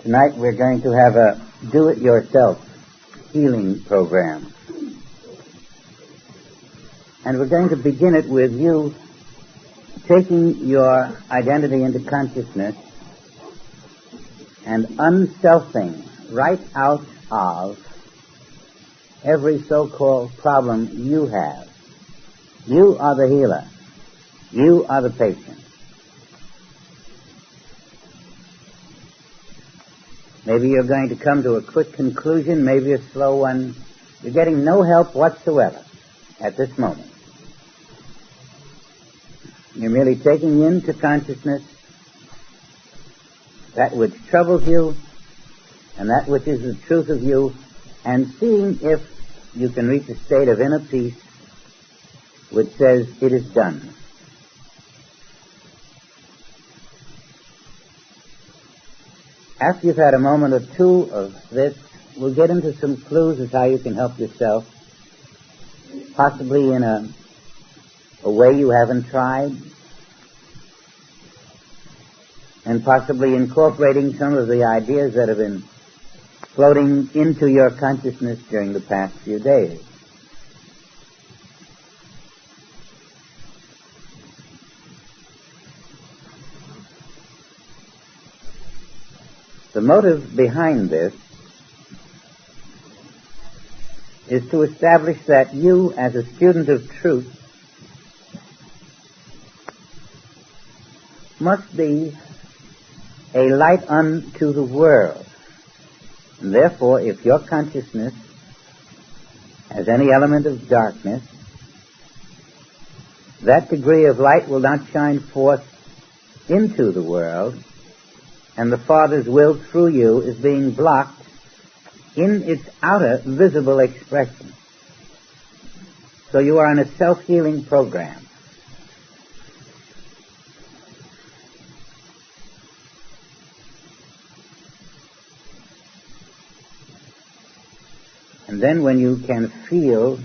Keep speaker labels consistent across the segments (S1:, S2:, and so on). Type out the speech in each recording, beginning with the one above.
S1: Tonight we're going to have a do-it-yourself healing program. And we're going to begin it with you taking your identity into consciousness and unselfing right out of every so-called problem you have. You are the healer. You are the patient. Maybe you're going to come to a quick conclusion, maybe a slow one. You're getting no help whatsoever at this moment. You're merely taking into consciousness that which troubles you and that which is the truth of you, and seeing if you can reach a state of inner peace which says it is done. After you've had a moment or two of this, we'll get into some clues as how you can help yourself, possibly in a way you haven't tried, and possibly incorporating some of the ideas that have been floating into your consciousness during the past few days. The motive behind this is to establish that you, as a student of truth, must be a light unto the world. And therefore, if your consciousness has any element of darkness, that degree of light will not shine forth into the world, and the Father's will through you is being blocked in its outer visible expression. So you are on a self-healing program. And then when you can feel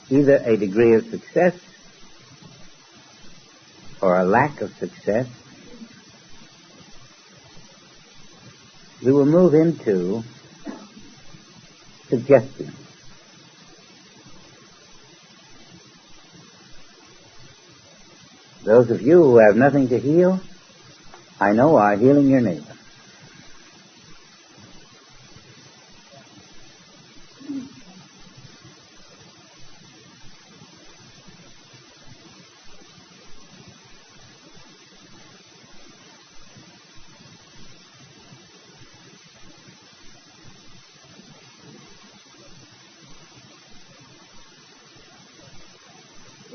S1: either a degree of success or a lack of success, we will move into suggestion. Those of you who have nothing to heal, I know are healing your neighbor.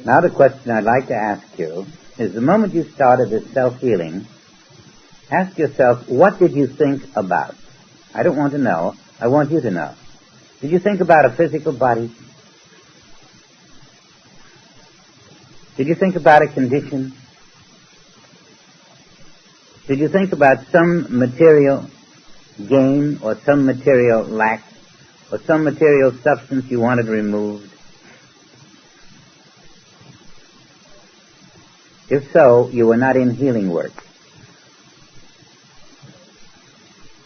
S1: Now the question I'd like to ask you is, the moment you started this self-healing, ask yourself, what did you think about? I don't want to know. I want you to know. Did you think about a physical body? Did you think about a condition? Did you think about some material gain or some material lack or some material substance you wanted removed? If so, you are not in healing work.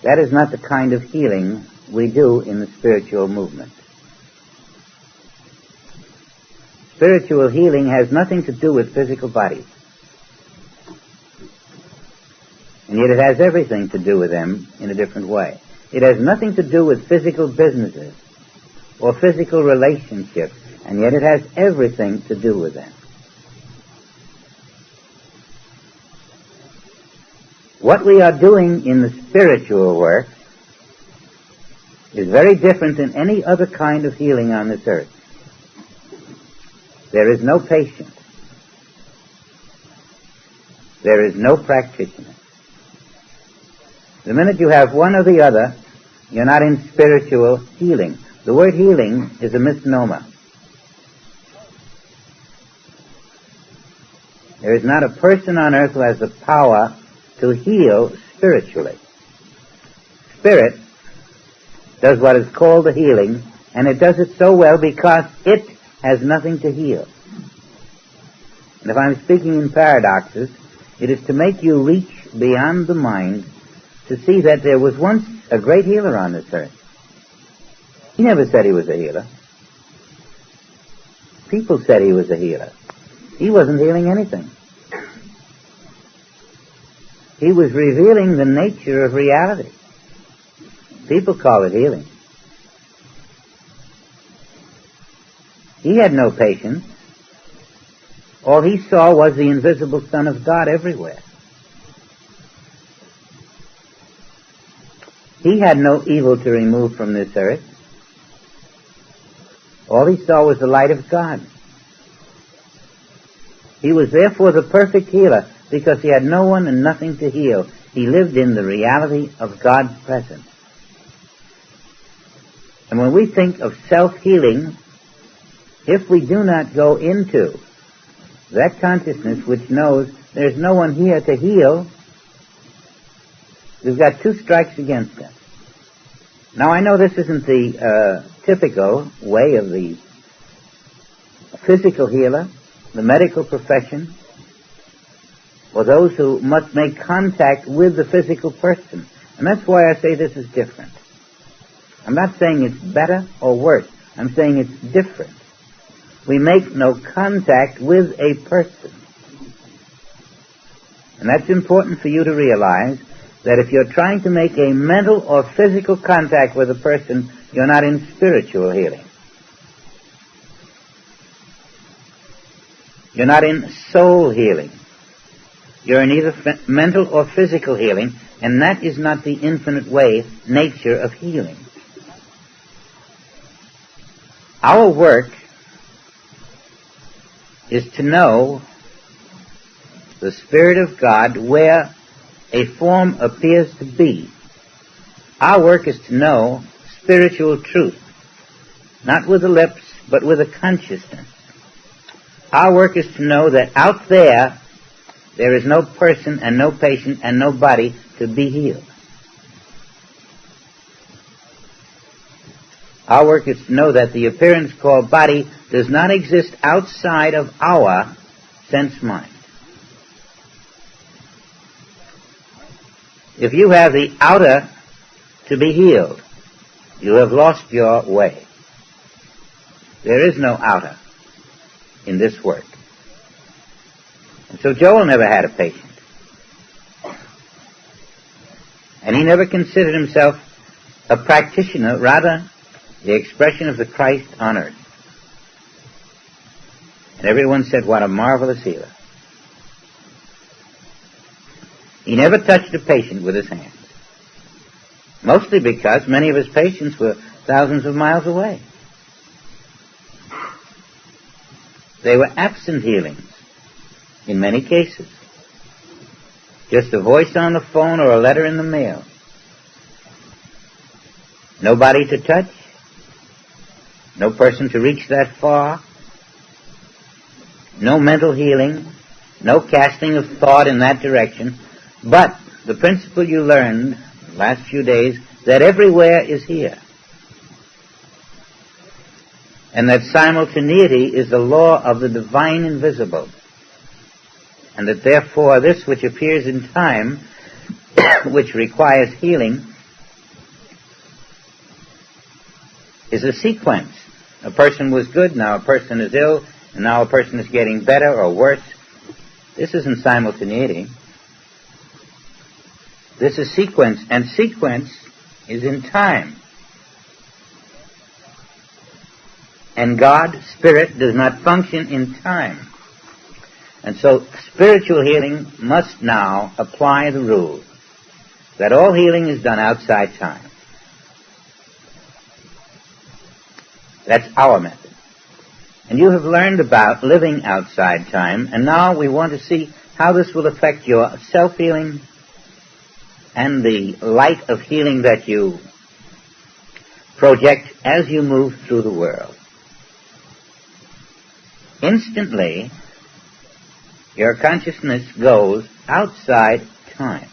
S1: That is not the kind of healing we do in the spiritual movement. Spiritual healing has nothing to do with physical bodies. And yet it has everything to do with them in a different way. It has nothing to do with physical businesses or physical relationships, and yet it has everything to do with them. What we are doing in the spiritual work is very different than any other kind of healing on this earth. There is no patient. There is no practitioner. The minute you have one or the other, you're not in spiritual healing. The word healing is a misnomer. There is not a person on earth who has the power to heal spiritually. Spirit does what is called the healing, and it does it so well because it has nothing to heal. And if I'm speaking in paradoxes, it is to make you reach beyond the mind to see that there was once a great healer on this earth. He never said he was a healer. People said he was a healer. He wasn't healing anything. He was revealing the nature of reality. People call it healing. He had no patience. All he saw was the invisible Son of God everywhere. He had no evil to remove from this earth. All he saw was the light of God. He was therefore the perfect healer because he had no one and nothing to heal. He lived in the reality of God's presence. And when we think of self-healing, if we do not go into that consciousness which knows there's no one here to heal, we've got two strikes against us. Now I know this isn't the typical way of the physical healer, the medical profession, or those who must make contact with the physical person. And that's why I say this is different. I'm not saying it's better or worse. I'm saying it's different. We make no contact with a person. And that's important for you to realize, that if you're trying to make a mental or physical contact with a person, you're not in spiritual healing. You're not in soul healing. You're in either mental or physical healing, and that is not the infinite way, nature of healing. Our work is to know the Spirit of God where a form appears to be. Our work is to know spiritual truth, not with the lips, but with a consciousness. Our work is to know that out there is no person and no patient and no body to be healed. Our work is to know that the appearance called body does not exist outside of our sense mind. If you have the outer to be healed, you have lost your way. There is no outer in this work. And so Joel never had a patient. And he never considered himself a practitioner, rather the expression of the Christ on earth. And everyone said, what a marvelous healer. He never touched a patient with his hands. Mostly because many of his patients were thousands of miles away. They were absent healings in many cases. Just a voice on the phone or a letter in the mail. Nobody to touch. No person to reach that far. No mental healing. No casting of thought in that direction. But the principle you learned the last few days, that everywhere is here. And that simultaneity is the law of the divine invisible. And that therefore this which appears in time, which requires healing, is a sequence. A person was good, now a person is ill, and now a person is getting better or worse. This isn't simultaneity. This is sequence, and sequence is in time. And God, Spirit, does not function in time. And so spiritual healing must now apply the rule that all healing is done outside time. That's our method. And you have learned about living outside time, and now we want to see how this will affect your self-healing and the light of healing that you project as you move through the world. Instantly, your consciousness goes outside time,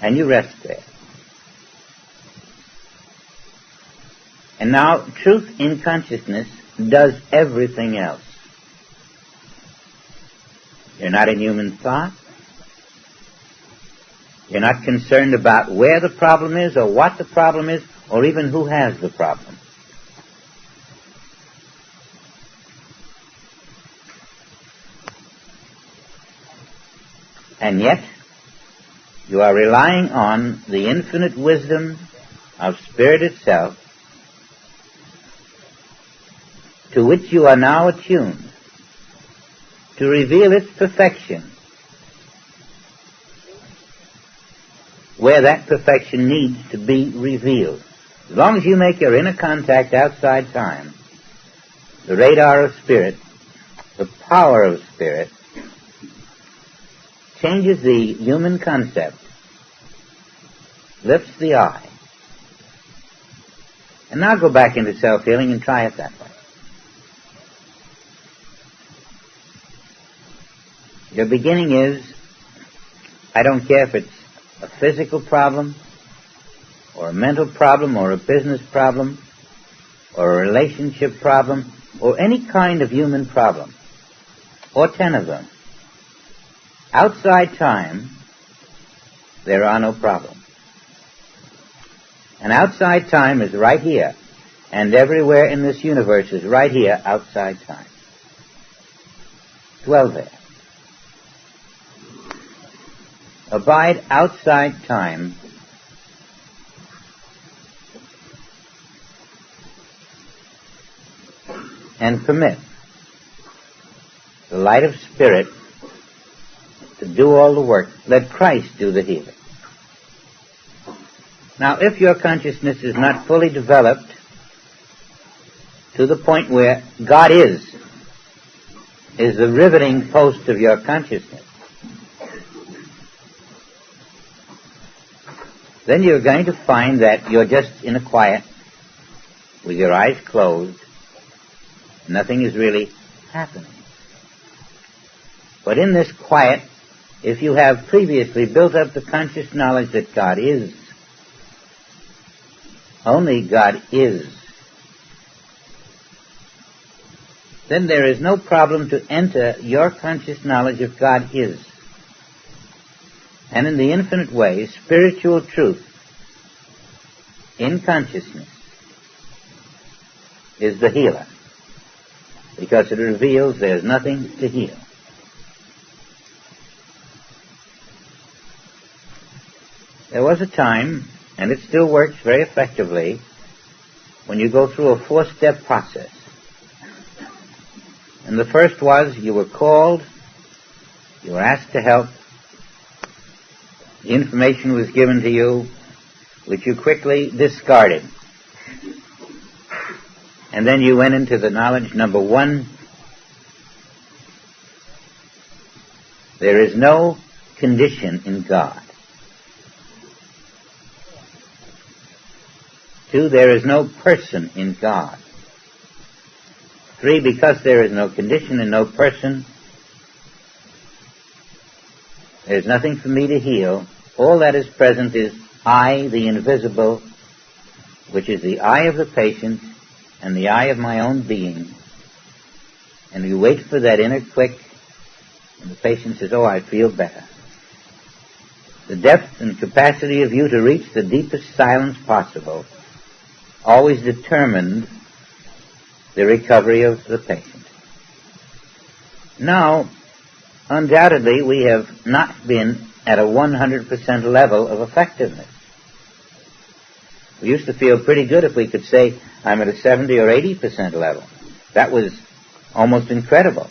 S1: and you rest there. And now, truth in consciousness does everything else. You're not in human thought. You're not concerned about where the problem is or what the problem is or even who has the problem. And yet, you are relying on the infinite wisdom of Spirit itself, to which you are now attuned, to reveal its perfection, where that perfection needs to be revealed. As long as you make your inner contact outside time, the radar of Spirit, the power of Spirit, changes the human concept, lifts the eye. And now go back into self-healing and try it that way. Your beginning is, I don't care if it's a physical problem, or a mental problem, or a business problem, or a relationship problem, or any kind of human problem, or 10 of them. Outside time, there are no problems. And outside time is right here, and everywhere in this universe is right here outside time. Dwell there. Abide outside time and permit the light of Spirit to do all the work. Let Christ do the healing. Now, if your consciousness is not fully developed to the point where God is the riveting post of your consciousness, then you're going to find that you're just in a quiet, with your eyes closed. Nothing is really happening. But in this quiet, if you have previously built up the conscious knowledge that God is, only God is, then there is no problem to enter your conscious knowledge of God is. And in the infinite way, spiritual truth in consciousness is the healer, because it reveals there's nothing to heal. There was a time, and it still works very effectively, when you go through a 4-step process. And the first was, you were called, you were asked to help, the information was given to you, which you quickly discarded. And then you went into the knowledge number 1. There is no condition in God. 2, there is no person in God. 3, because there is no condition and no person, there's nothing for me to heal. All that is present is I, the invisible, which is the I of the patient and the I of my own being. And you wait for that inner click, and the patient says, oh, I feel better. The depth and capacity of you to reach the deepest silence possible always determined the recovery of the patient. Now, undoubtedly, we have not been at a 100% level of effectiveness. We used to feel pretty good if we could say, I'm at a 70 or 80% level. That was almost incredible.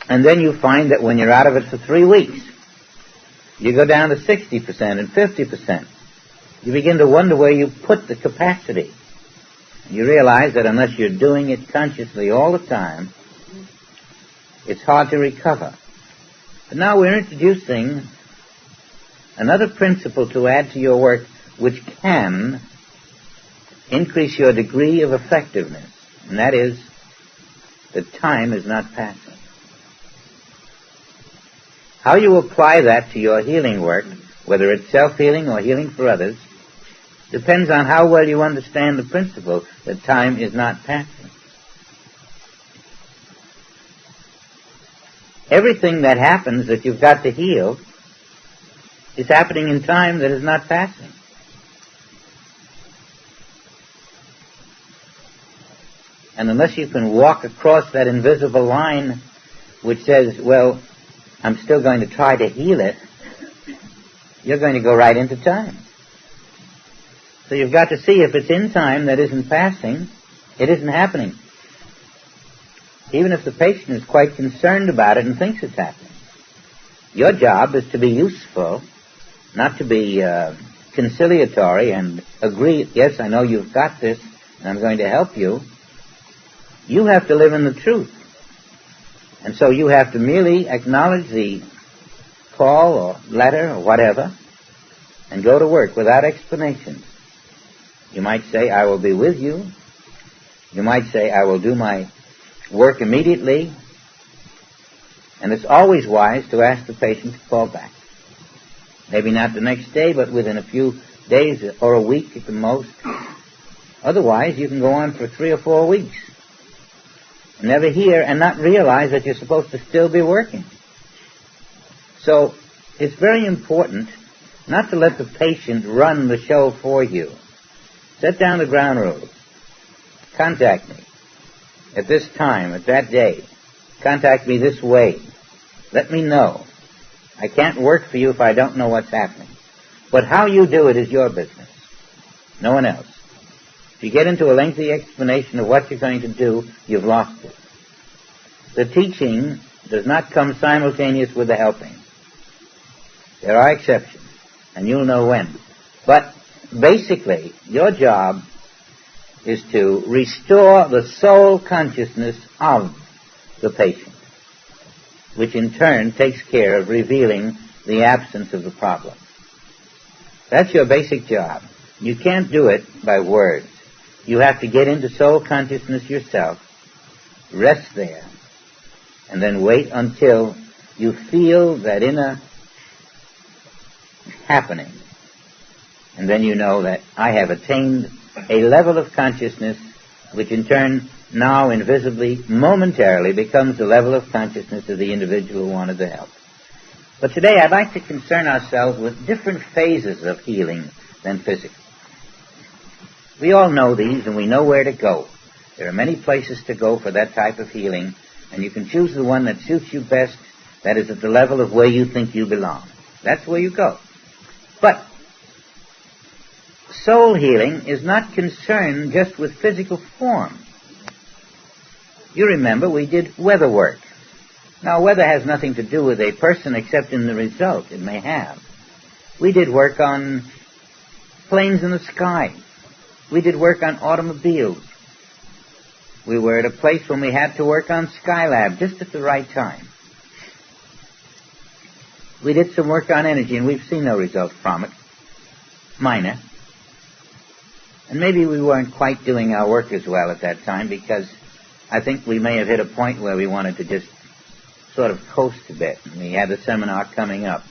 S1: And then you find that when you're out of it for 3 weeks, you go down to 60% and 50%. You begin to wonder where you put the capacity. You realize that unless you're doing it consciously all the time, it's hard to recover. But now we're introducing another principle to add to your work, which can increase your degree of effectiveness, and that is that time is not passing. How you apply that to your healing work, whether it's self-healing or healing for others, depends on how well you understand the principle that time is not passing. Everything that happens that you've got to heal is happening in time that is not passing. And unless you can walk across that invisible line which says, well, I'm still going to try to heal it, you're going to go right into time. So you've got to see if it's in time that isn't passing, it isn't happening. Even if the patient is quite concerned about it and thinks it's happening. Your job is to be useful, not to be conciliatory and agree, yes, I know you've got this, and I'm going to help you. You have to live in the truth. And so you have to merely acknowledge the call or letter or whatever and go to work without explanations. You might say, I will be with you. You might say, I will do my work immediately. And it's always wise to ask the patient to call back. Maybe not the next day, but within a few days or a week at the most. Otherwise, you can go on for 3 or 4 weeks. Never hear and not realize that you're supposed to still be working. So it's very important not to let the patient run the show for you. Set down the ground rules. Contact me at this time, at that day. Contact me this way. Let me know. I can't work for you if I don't know what's happening. But how you do it is your business. No one else. If you get into a lengthy explanation of what you're going to do, you've lost it. The teaching does not come simultaneous with the helping. There are exceptions, and you'll know when. But basically, your job is to restore the soul consciousness of the patient, which in turn takes care of revealing the absence of the problem. That's your basic job. You can't do it by words. You have to get into soul consciousness yourself, rest there, and then wait until you feel that inner happening. And then you know that I have attained a level of consciousness which in turn now invisibly, momentarily becomes the level of consciousness of the individual who wanted the help. But today I'd like to concern ourselves with different phases of healing than physical. We all know these and we know where to go. There are many places to go for that type of healing, and you can choose the one that suits you best, that is at the level of where you think you belong. That's where you go. But soul healing is not concerned just with physical form. You remember we did weather work. Now, weather has nothing to do with a person except in the result it may have. We did work on planes in the sky. We did work on automobiles. We were at a place when we had to work on Skylab just at the right time. We did some work on energy, and we've seen no results from it. Minor. And maybe we weren't quite doing our work as well at that time, because I think we may have hit a point where we wanted to just sort of coast a bit. And we had a seminar coming up.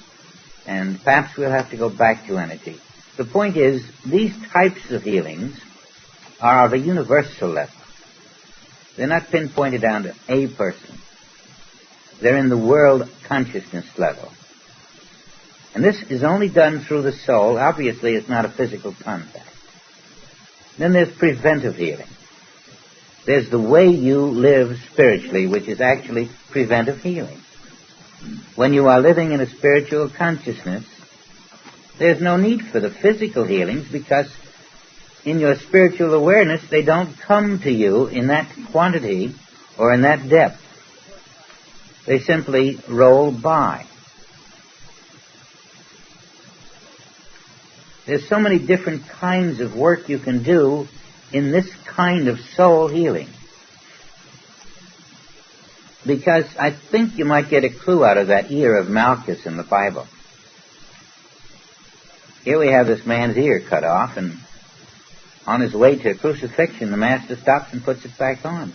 S1: And perhaps we'll have to go back to energy. The point is, these types of healings are of a universal level. They're not pinpointed down to a person. They're in the world consciousness level. And this is only done through the soul. Obviously, it's not a physical contact. Then there's preventive healing. There's the way you live spiritually, which is actually preventive healing. When you are living in a spiritual consciousness, there's no need for the physical healings, because in your spiritual awareness, they don't come to you in that quantity or in that depth. They simply roll by. There's so many different kinds of work you can do in this kind of soul healing. Because I think you might get a clue out of that ear of Malchus in the Bible. Here we have this man's ear cut off, and on his way to crucifixion, the master stops and puts it back on.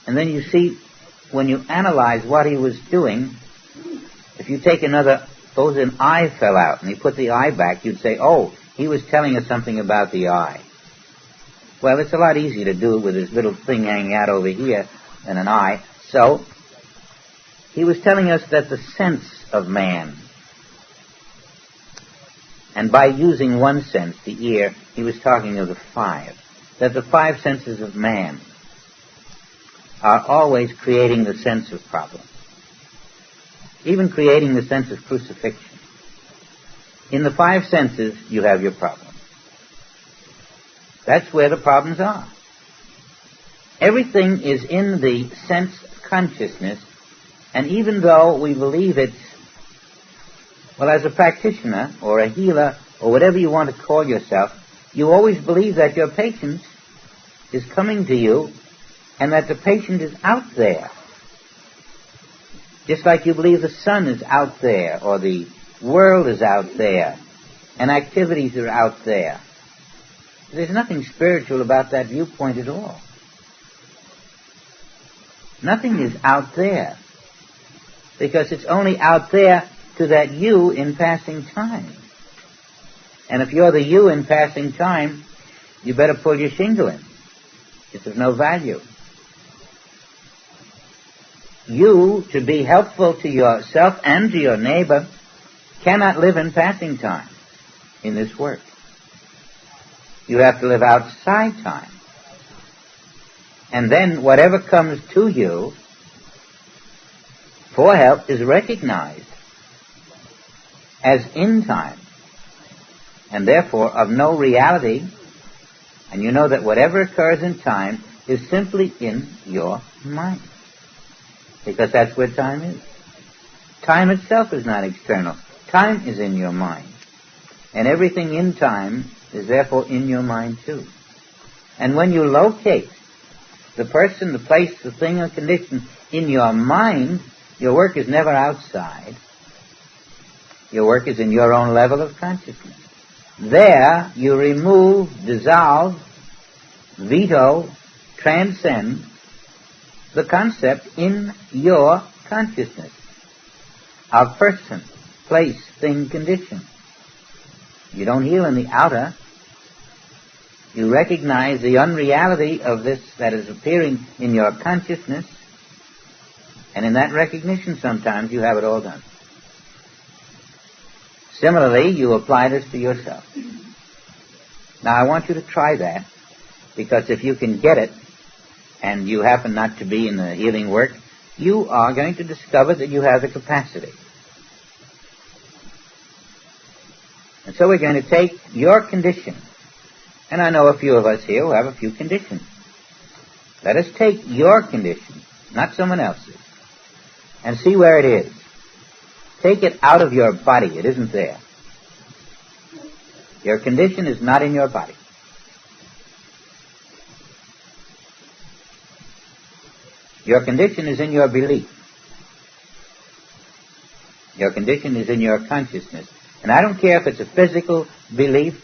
S1: And then you see, when you analyze what he was doing, if you take another, suppose an eye fell out and he put the eye back, you'd say, oh, he was telling us something about the eye. Well, it's a lot easier to do it with his little thing hanging out over here than an eye. So, he was telling us that the sense of man, and by using one sense, the ear, he was talking of the five, that the five senses of man are always creating the sense of problem, even creating the sense of crucifixion. In the five senses, you have your problem. That's where the problems are. Everything is in the sense consciousness, and even though we believe it's, well, as a practitioner or a healer or whatever you want to call yourself, you always believe that your patient is coming to you and that the patient is out there. Just like you believe the sun is out there or the world is out there and activities are out there. There's nothing spiritual about that viewpoint at all. Nothing is out there, because it's only out there to that you in passing time. And if you're the you in passing time, you better pull your shingle in. It's of no value. You, to be helpful to yourself and to your neighbor, cannot live in passing time in this work. You have to live outside time. And then whatever comes to you for help is recognized as in time, and therefore of no reality, and you know that whatever occurs in time is simply in your mind, because that's where time is. Time itself is not external. Time is in your mind, and everything in time is therefore in your mind too. And when you locate the person, the place, the thing, or condition in your mind, your work is never outside. Your work is in your own level of consciousness. There you remove, dissolve, veto, transcend the concept in your consciousness of person, place, thing, condition. You don't heal in the outer. You recognize the unreality of this that is appearing in your consciousness, and in that recognition sometimes you have it all done. Similarly, you apply this to yourself. Now I want you to try that, because if you can get it, and you happen not to be in the healing work, you are going to discover that you have the capacity. And so we're going to take your condition, and I know a few of us here who have a few conditions. Let us take your condition, not someone else's, and see where it is. Take it out of your body. It isn't there. Your condition is not in your body. Your condition is in your belief. Your condition is in your consciousness. And I don't care if it's a physical belief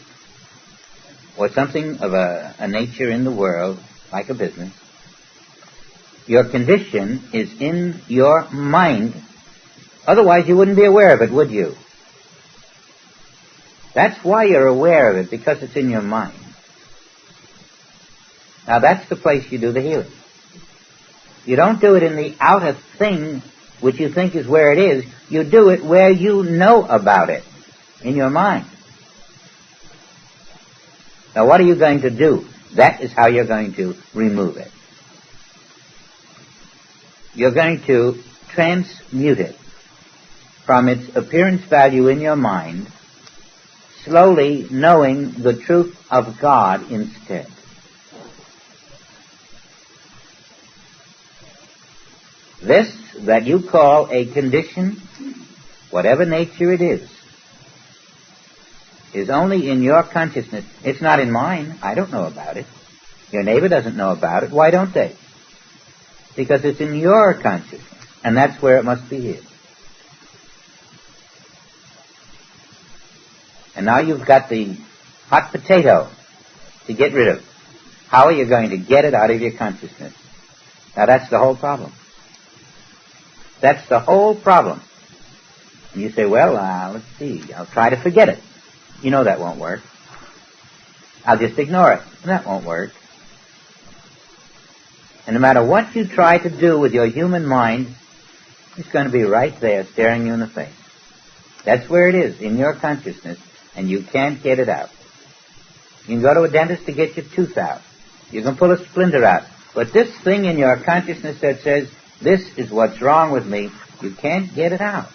S1: or something of a nature in the world, like a business. Your condition is in your mind. Otherwise you wouldn't be aware of it, would you? That's why you're aware of it, because it's in your mind. Now that's the place you do the healing. You don't do it in the outer thing which you think is where it is. You do it where you know about it, in your mind. Now what are you going to do? That is how you're going to remove it. You're going to transmute it from its appearance value in your mind, slowly knowing the truth of God instead. This that you call a condition, whatever nature it is only in your consciousness. It's not in mine. I don't know about it. Your neighbor doesn't know about it. Why don't they? Because it's in your consciousness, and that's where it must be hid. And now you've got the hot potato to get rid of. How are you going to get it out of your consciousness? Now that's the whole problem. That's the whole problem. And you say, well, let's see, I'll try to forget it. You know that won't work. I'll just ignore it. That won't work. And no matter what you try to do with your human mind, It's going to be right there staring you in the face. That's where it is, in your consciousness, and you can't get it out. You can go to a dentist to get your tooth out. You can pull a splinter out. But this thing in your consciousness that says, this is what's wrong with me, you can't get it out.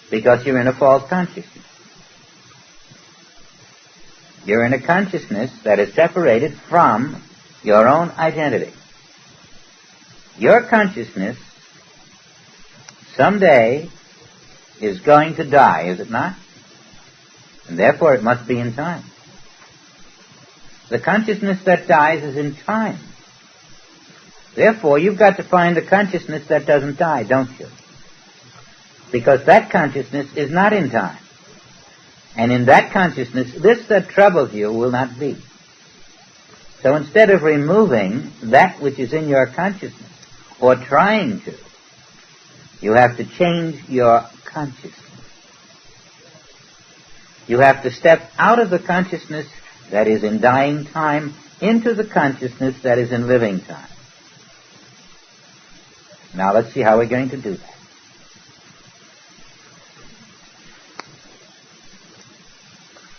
S1: Because you're in a false consciousness. You're in a consciousness that is separated from your own identity. Your consciousness someday is going to die, is it not? And therefore it must be in time. The consciousness that dies is in time. Therefore you've got to find the consciousness that doesn't die, don't you? Because that consciousness is not in time. And in that consciousness, this that troubles you will not be. So instead of removing that which is in your consciousness, or trying to, you have to change your consciousness. You have to step out of the consciousness that is in dying time into the consciousness that is in living time. Now let's see how we're going to do that.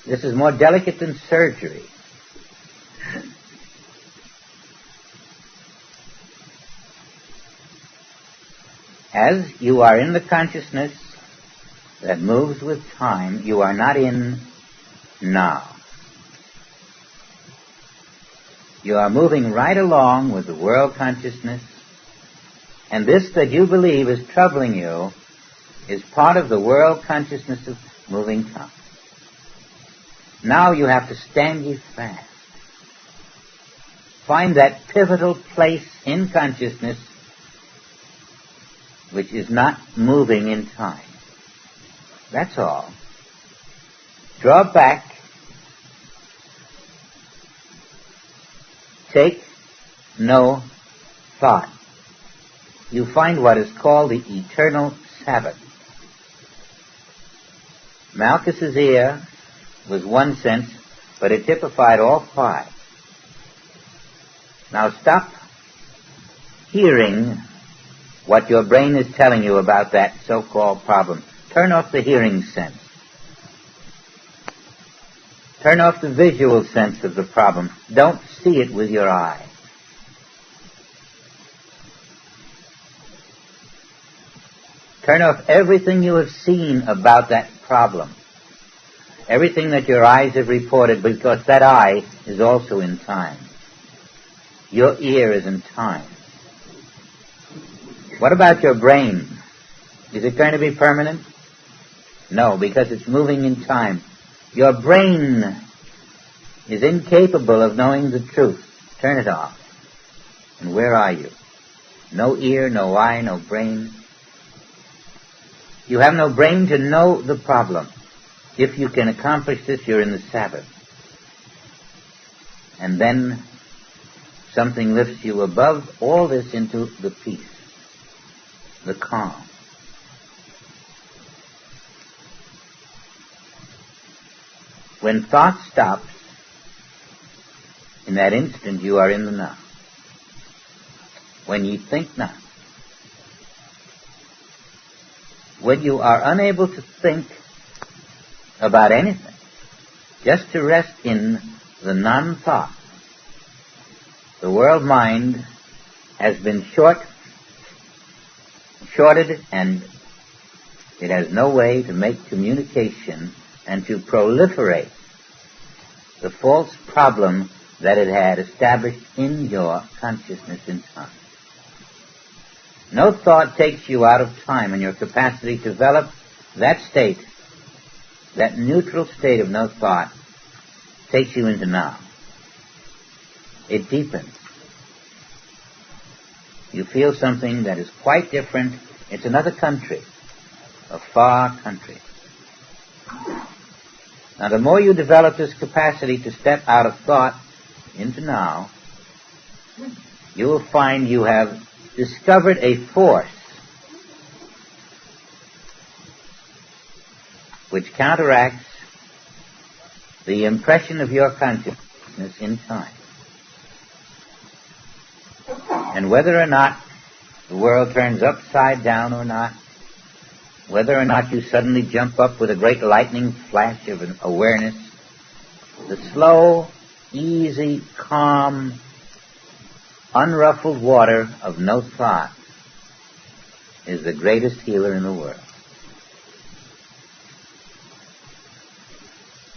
S1: This is more delicate than surgery. As you are in the consciousness that moves with time, you are not in now. You are moving right along with the world consciousness, and this that you believe is troubling you is part of the world consciousness of moving time. Now you have to stand ye fast. Find that pivotal place in consciousness which is not moving in time. That's all. Draw back. Take no thought. You find what is called the eternal Sabbath. Malchus's ear was one sense, but it typified all five. Now stop hearing what your brain is telling you about that so-called problem. Turn off the hearing sense. Turn off the visual sense of the problem. Don't see it with your eye. Turn off everything you have seen about that problem. Everything that your eyes have reported, because that eye is also in time. Your ear is in time. What about your brain? Is it going to be permanent? No, because it's moving in time. Your brain is incapable of knowing the truth. Turn it off. And where are you? No ear, no eye, no brain. You have no brain to know the problem. If you can accomplish this, you're in the Sabbath. And then something lifts you above all this into the peace, the calm. When thought stops, in that instant you are in the now. When ye think not. When you are unable to think about anything, just to rest in the non-thought, the world mind has been shorted, and it has no way to make communication and to proliferate the false problem that it had established in your consciousness in time. No thought takes you out of time, and your capacity to develop that state, that neutral state of no thought, takes you into now. It deepens. You feel something that is quite different. It's another country, a far country. Now, the more you develop this capacity to step out of thought into now, you will find you have discovered a force which counteracts the impression of your consciousness in time. And whether or not the world turns upside down or not, whether or not you suddenly jump up with a great lightning flash of an awareness, the slow, easy, calm, unruffled water of no thought is the greatest healer in the world.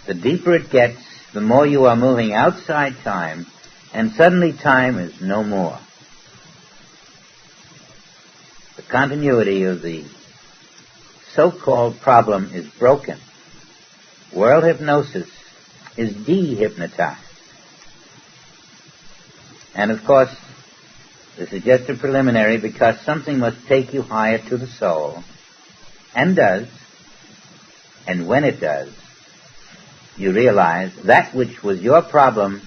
S1: The deeper it gets, the more you are moving outside time, and suddenly time is no more. The continuity of the so-called problem is broken. World hypnosis is de-hypnotized. And of course, this is just a preliminary, because something must take you higher to the soul, and does, and when it does, you realize that which was your problem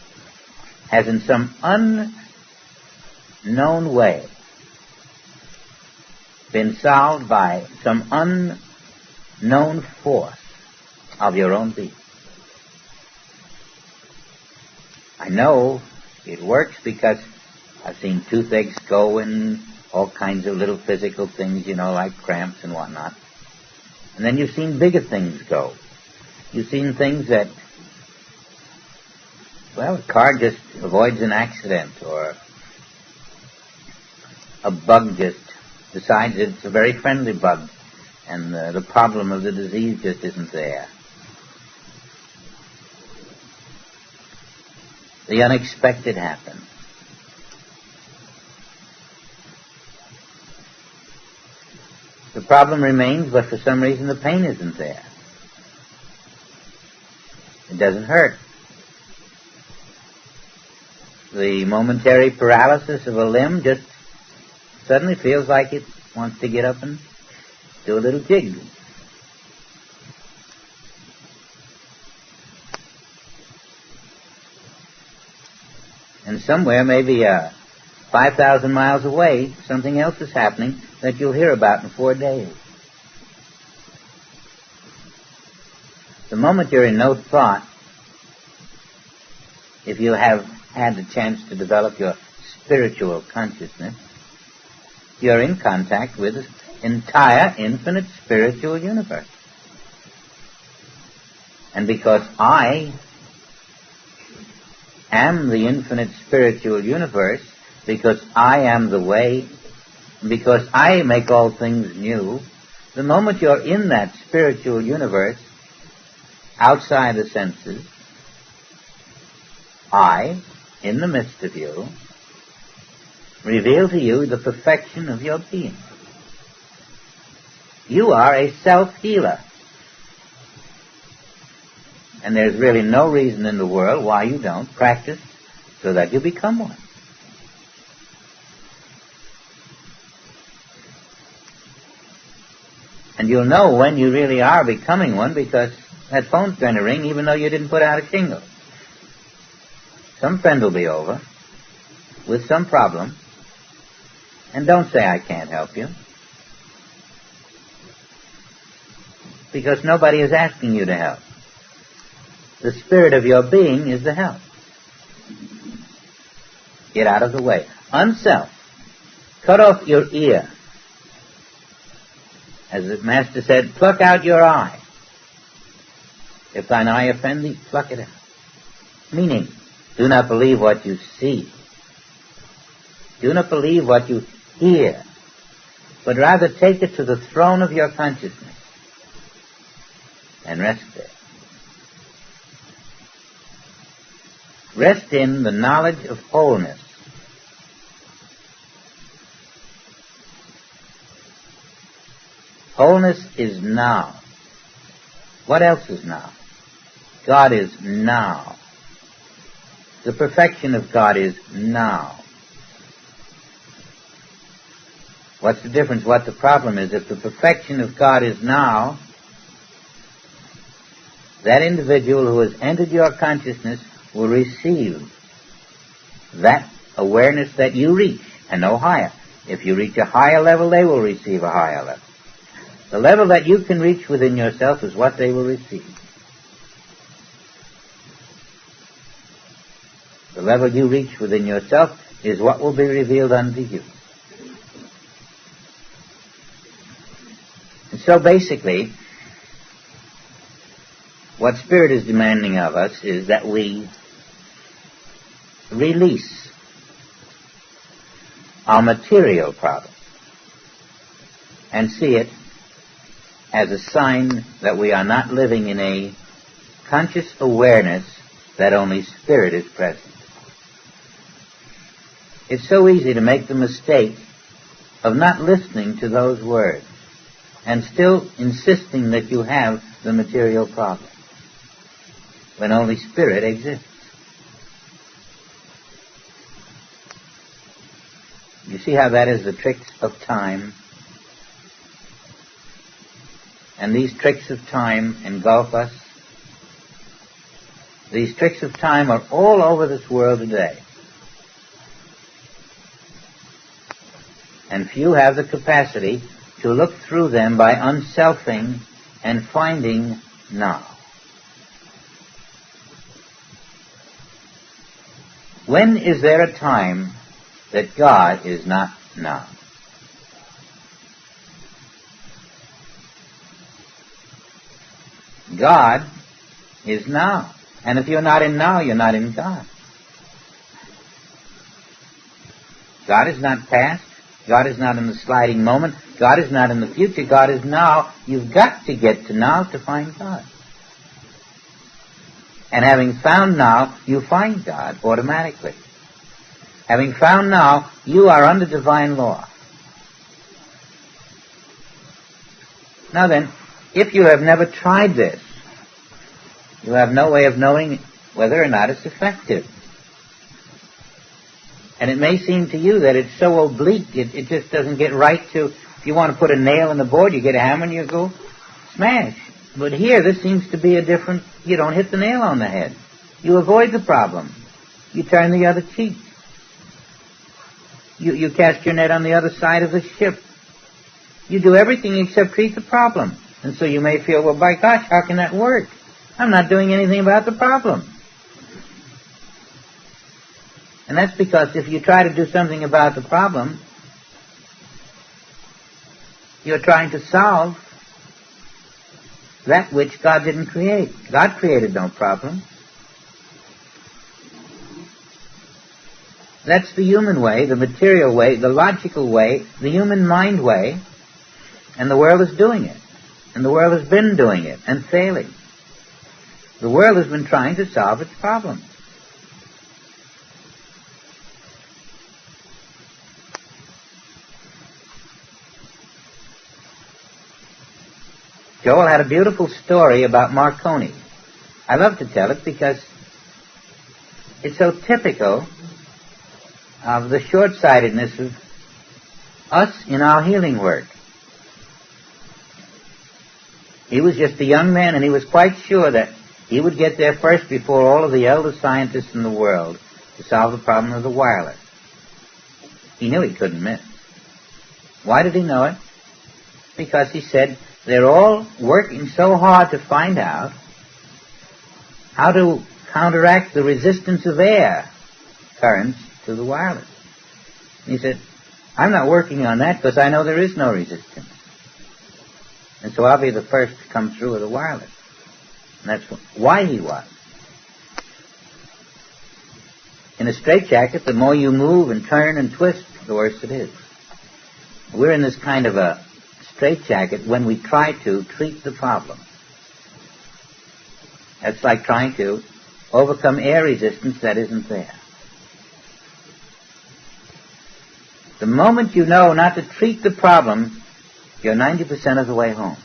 S1: has in some unknown way been solved by some unknown force of your own being. I know it works because I've seen toothaches go and all kinds of little physical things, like cramps and whatnot. And then you've seen bigger things go. You've seen things that, a car just avoids an accident, or a bug just decides it's a very friendly bug, and the problem of the disease just isn't there. The unexpected happens. The problem remains, but for some reason the pain isn't there. It doesn't hurt. The momentary paralysis of a limb just suddenly feels like it wants to get up and do a little jig. And somewhere, maybe 5,000 miles away, something else is happening that you'll hear about in 4 days. The moment you're in no thought, if you have had the chance to develop your spiritual consciousness, you're in contact with the entire infinite spiritual universe. And because I am the infinite spiritual universe, because I am the way, because I make all things new, the moment you're in that spiritual universe, outside the senses, I, in the midst of you, reveal to you the perfection of your being. You are a self-healer. And there's really no reason in the world why you don't practice so that you become one. And you'll know when you really are becoming one, because that phone's going to ring even though you didn't put out a shingle. Some friend will be over with some problem, and don't say I can't help you, because nobody is asking you to help. The spirit of your being is the help. Get out of the way. Unself. Cut off your ear. As the Master said, pluck out your eye. If thine eye offend thee, pluck it out. Meaning, do not believe what you see. Do not believe what you hear. But rather take it to the throne of your consciousness and rest there. Rest in the knowledge of wholeness. Wholeness is now. What else is now? God is now. The perfection of God is now. What's the difference? What the problem is? If the perfection of God is now, that individual who has entered your consciousness will receive that awareness that you reach, and no higher. If you reach a higher level, they will receive a higher level. The level that you can reach within yourself is what they will receive. The level you reach within yourself is what will be revealed unto you. And so basically, what Spirit is demanding of us is that we release our material problem and see it as a sign that we are not living in a conscious awareness that only Spirit is present. It's so easy to make the mistake of not listening to those words and still insisting that you have the material problem when only Spirit exists. You see how that is the tricks of time? And these tricks of time engulf us. These tricks of time are all over this world today. And few have the capacity to look through them by unselfing and finding now. When is there a time that God is not now? God is now. And if you're not in now, you're not in God. God is not past. God is not in the sliding moment. God is not in the future. God is now. You've got to get to now to find God. And having found now, you find God automatically. Having found now, you are under divine law. Now then, if you have never tried this, you have no way of knowing whether or not it's effective. And it may seem to you that it's so oblique, it just doesn't get right to, if you want to put a nail in the board, you get a hammer and you go smash. But here, this seems to be a different, you don't hit the nail on the head. You avoid the problem. You turn the other cheek. You cast your net on the other side of the ship. You do everything except treat the problem. And so you may feel, well, by gosh, how can that work? I'm not doing anything about the problem. And that's because if you try to do something about the problem, you're trying to solve that which God didn't create. God created no problem. That's the human way, the material way, the logical way, the human mind way, and the world is doing it. And the world has been doing it and failing. The world has been trying to solve its problems. Joel had a beautiful story about Marconi. I love to tell it because it's so typical of the short-sightedness of us in our healing work. He was just a young man, and he was quite sure that he would get there first before all of the elder scientists in the world to solve the problem of the wireless. He knew he couldn't miss. Why did he know it? Because he said, they're all working so hard to find out how to counteract the resistance of air currents to the wireless. And he said, I'm not working on that because I know there is no resistance. And so I'll be the first to come through with the wireless. And that's why he was. In a straitjacket, the more you move and turn and twist, the worse it is. We're in this kind of a straitjacket when we try to treat the problem. That's like trying to overcome air resistance that isn't there. The moment you know not to treat the problem, you're 90% of the way home.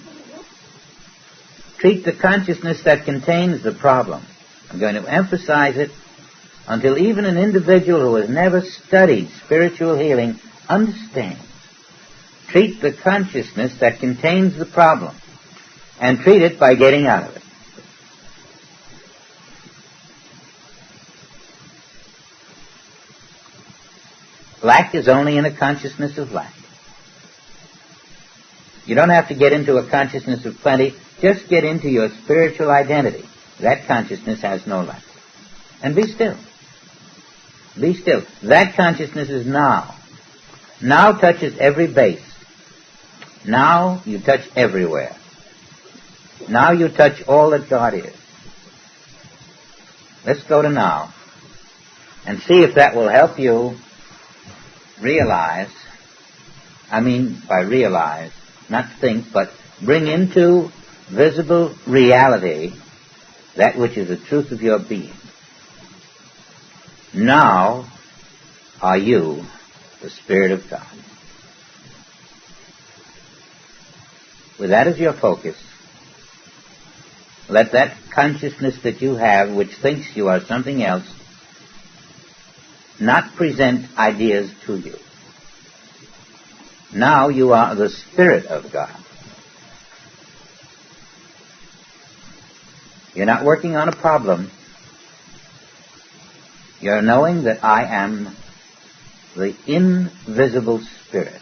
S1: Treat the consciousness that contains the problem. I'm going to emphasize it until even an individual who has never studied spiritual healing understands. Treat the consciousness that contains the problem, and treat it by getting out of it. Lack is only in a consciousness of lack. You don't have to get into a consciousness of plenty. Just get into your spiritual identity. That consciousness has no lack. And be still. Be still. That consciousness is now. Now touches every base. Now you touch everywhere. Now you touch all that God is. Let's go to now and see if that will help you realize, by realize, not think, but bring into visible reality that which is the truth of your being. Now are you the Spirit of God. With that as your focus, let that consciousness that you have, which thinks you are something else, not present ideas to you. Now you are the Spirit of God. You're not working on a problem. You're knowing that I am the invisible Spirit.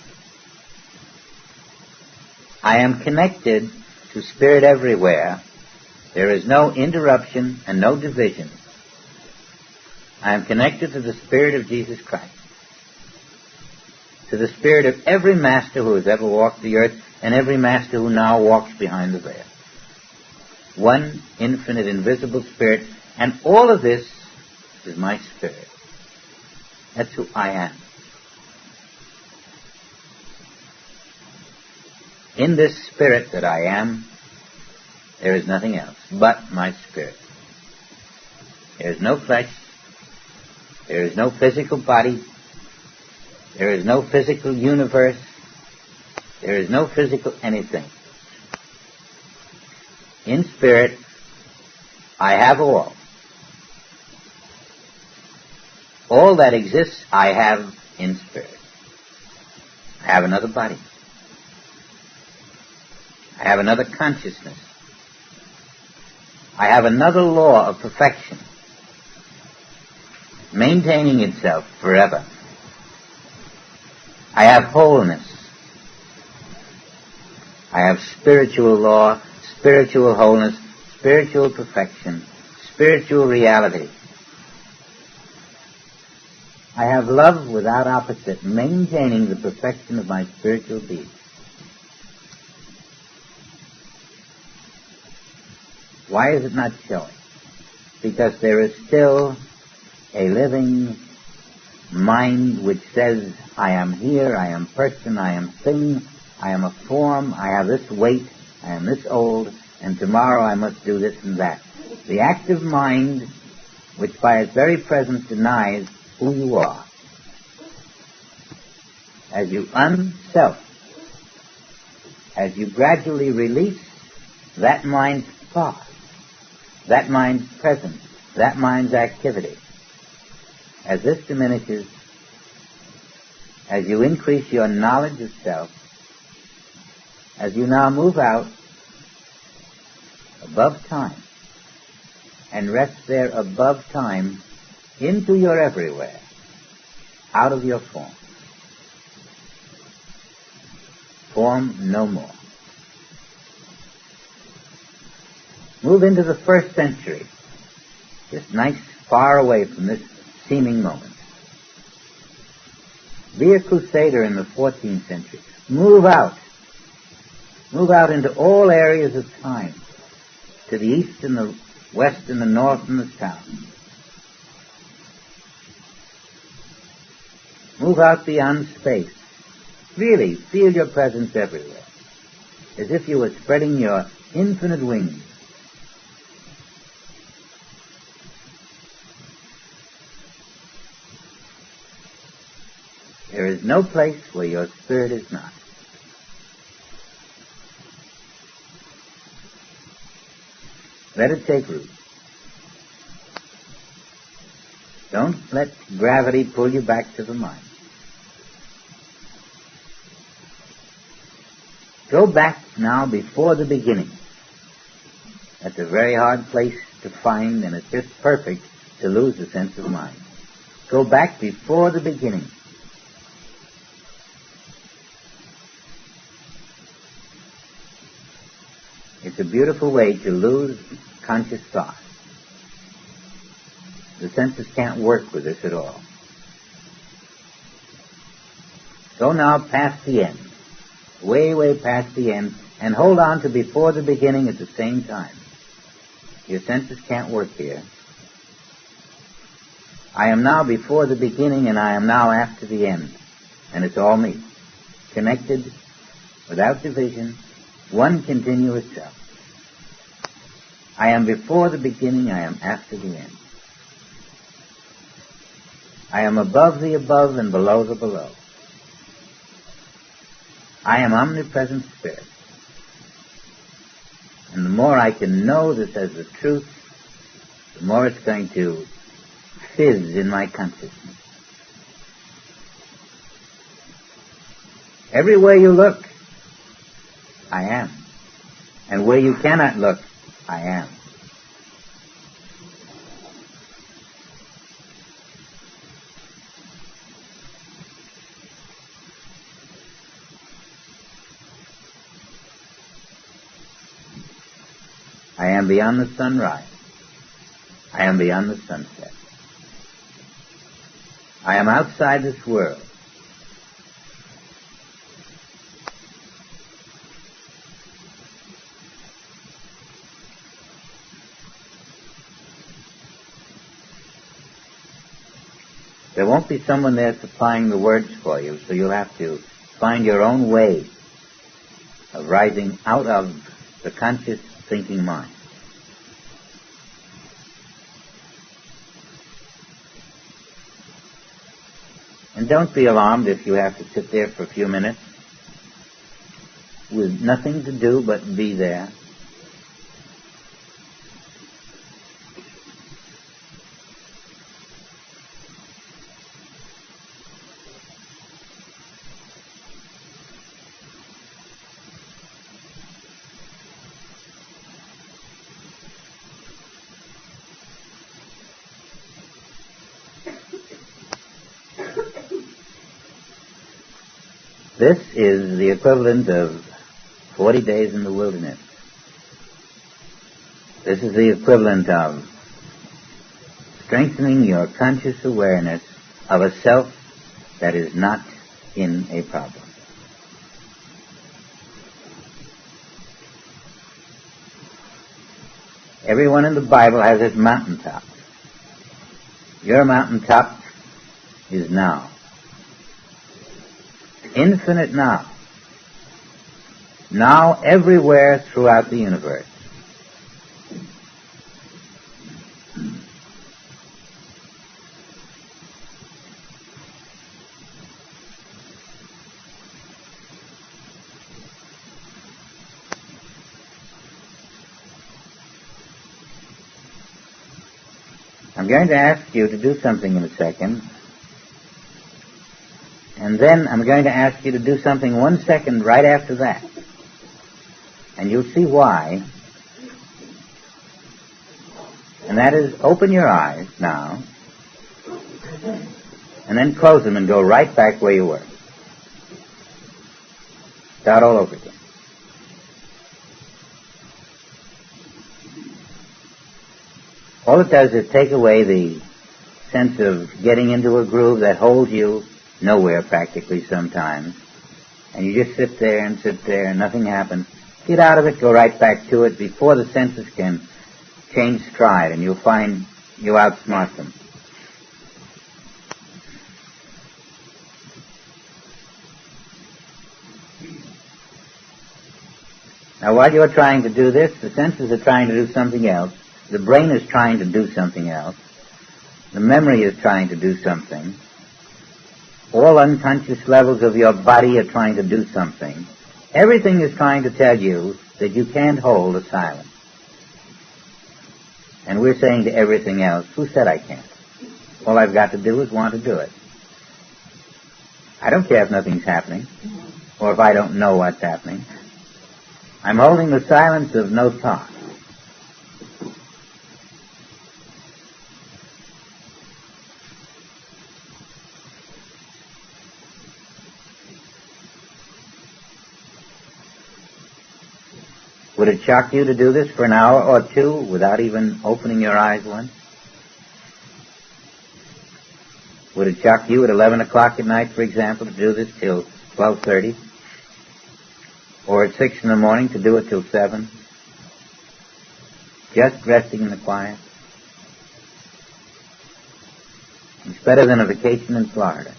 S1: I am connected to Spirit everywhere. There is no interruption and no division. I am connected to the Spirit of Jesus Christ, to the Spirit of every master who has ever walked the earth and every master who now walks behind the veil. One infinite, invisible Spirit, and all of this is my Spirit. That's who I am. In this Spirit that I am, there is nothing else but my Spirit. There is no flesh. There is no physical body. There is no physical universe. There is no physical anything. In Spirit, I have all. All that exists, I have in Spirit. I have another body. I have another consciousness. I have another law of perfection, maintaining itself forever. I have wholeness. I have spiritual law, spiritual wholeness, spiritual perfection, spiritual reality. I have love without opposite, maintaining the perfection of my spiritual being. Why is it not showing? Because there is still a living mind which says, I am here, I am person, I am thing, I am a form, I have this weight, I am this old, and tomorrow I must do this and that. The active mind, which by its very presence denies who you are. As you unself, as you gradually release that mind's thought, that mind's presence, that mind's activity, as this diminishes, as you increase your knowledge of self, as you now move out above time and rest there above time into your everywhere, out of your form. Form no more. Move into the first century, just nice far away from this seeming moment. Be a crusader in the 14th century. Move out. Move out into all areas of time, to the east and the west and the north and the south. Move out beyond space. Really feel your presence everywhere, as if you were spreading your infinite wings. There is no place where your spirit is not. Let it take root. Don't let gravity pull you back to the mind. Go back now before the beginning. That's a very hard place to find, and it's just perfect to lose the sense of mind. Go back before the beginning. It's a beautiful way to lose conscious thought. The senses can't work with this at all. Go now past the end, way, way past the end, and hold on to before the beginning at the same time. Your senses can't work here. I am now before the beginning, and I am now after the end. And it's all me, connected, without division, one continuous self. I am before the beginning, I am after the end. I am above the above and below the below. I am omnipresent spirit. And the more I can know this as the truth, the more it's going to fizz in my consciousness. Everywhere you look, I am. And where you cannot look, I am. I am beyond the sunrise. I am beyond the sunset. I am outside this world. There won't be someone there supplying the words for you, so you'll have to find your own way of rising out of the conscious thinking mind. And don't be alarmed if you have to sit there for a few minutes with nothing to do but be there. This is the equivalent of 40 days in the wilderness. This is the equivalent of strengthening your conscious awareness of a self that is not in a problem. Everyone in the Bible has his mountaintop. Your mountaintop is now. Infinite now. Now everywhere throughout the universe. I'm going to ask you to do something in a second. And then I'm going to ask you to do something 1 second right after that. And you'll see why. And that is, open your eyes now, and then close them and go right back where you were. Start all over again. All it does is take away the sense of getting into a groove that holds you nowhere practically sometimes. And you just sit there and nothing happens. Get out of it, go right back to it before the senses can change stride, and you'll find you outsmart them. Now while you're trying to do this, the senses are trying to do something else. The brain is trying to do something else. The memory is trying to do something. All unconscious levels of your body are trying to do something. Everything is trying to tell you that you can't hold a silence. And we're saying to everything else, who said I can't? All I've got to do is want to do it. I don't care if nothing's happening, or if I don't know what's happening. I'm holding the silence of no thought. Would it shock you to do this for an hour or two without even opening your eyes once? Would it shock you at 11 o'clock at night, for example, to do this till 12:30? Or at 6 in the morning to do it till 7? Just resting in the quiet? It's better than a vacation in Florida.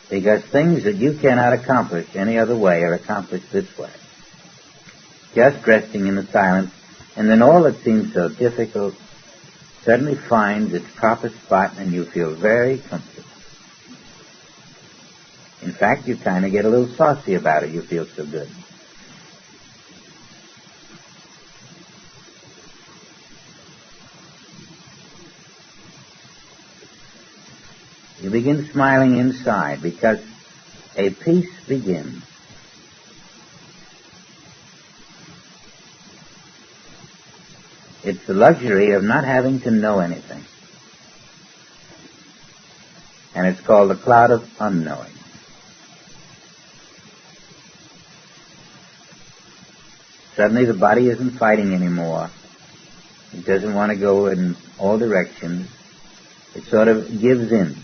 S1: Because things that you cannot accomplish any other way are accomplished this way. Just resting in the silence, and then all that seems so difficult suddenly finds its proper spot and you feel very comfortable. In fact, you kind of get a little saucy about it. You feel so good. You begin smiling inside because a peace begins. It's the luxury of not having to know anything. And it's called the cloud of unknowing. Suddenly the body isn't fighting anymore. It doesn't want to go in all directions. It sort of gives in.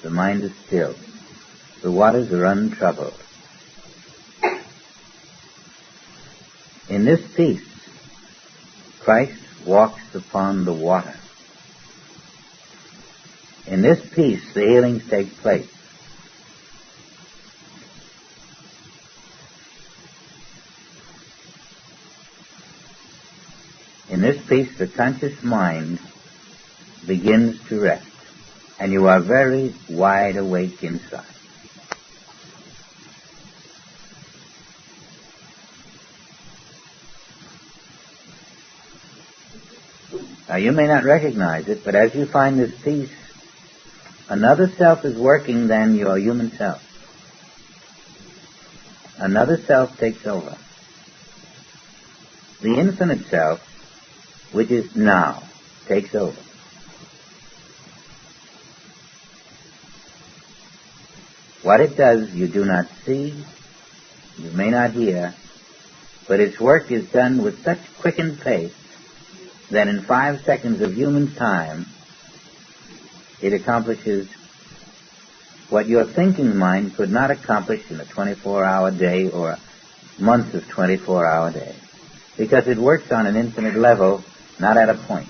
S1: The mind is still. The waters are untroubled. In this peace, Christ walks upon the water. In this peace, the healings take place. In this peace, the conscious mind begins to rest, and you are very wide awake inside. Now, you may not recognize it, but as you find this peace, another self is working than your human self. Another self takes over. The infinite self, which is now, takes over. What it does, you do not see, you may not hear, but its work is done with such quickened pace that in 5 seconds of human time, it accomplishes what your thinking mind could not accomplish in a 24-hour day or a month of 24-hour days, because it works on an infinite level, not at a point.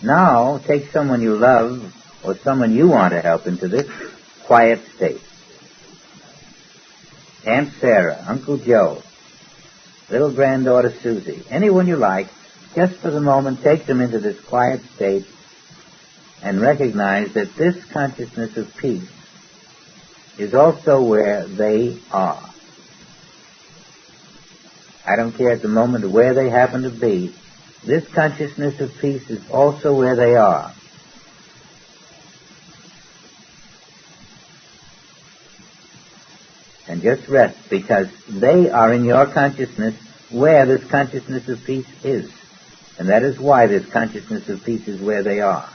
S1: Now, take someone you love or someone you want to help into this quiet state. Aunt Sarah, Uncle Joe, little granddaughter Susie, anyone you like, just for the moment take them into this quiet state and recognize that this consciousness of peace is also where they are. I don't care at the moment where they happen to be. This consciousness of peace is also where they are. And just rest, because they are in your consciousness where this consciousness of peace is. And that is why this consciousness of peace is where they are.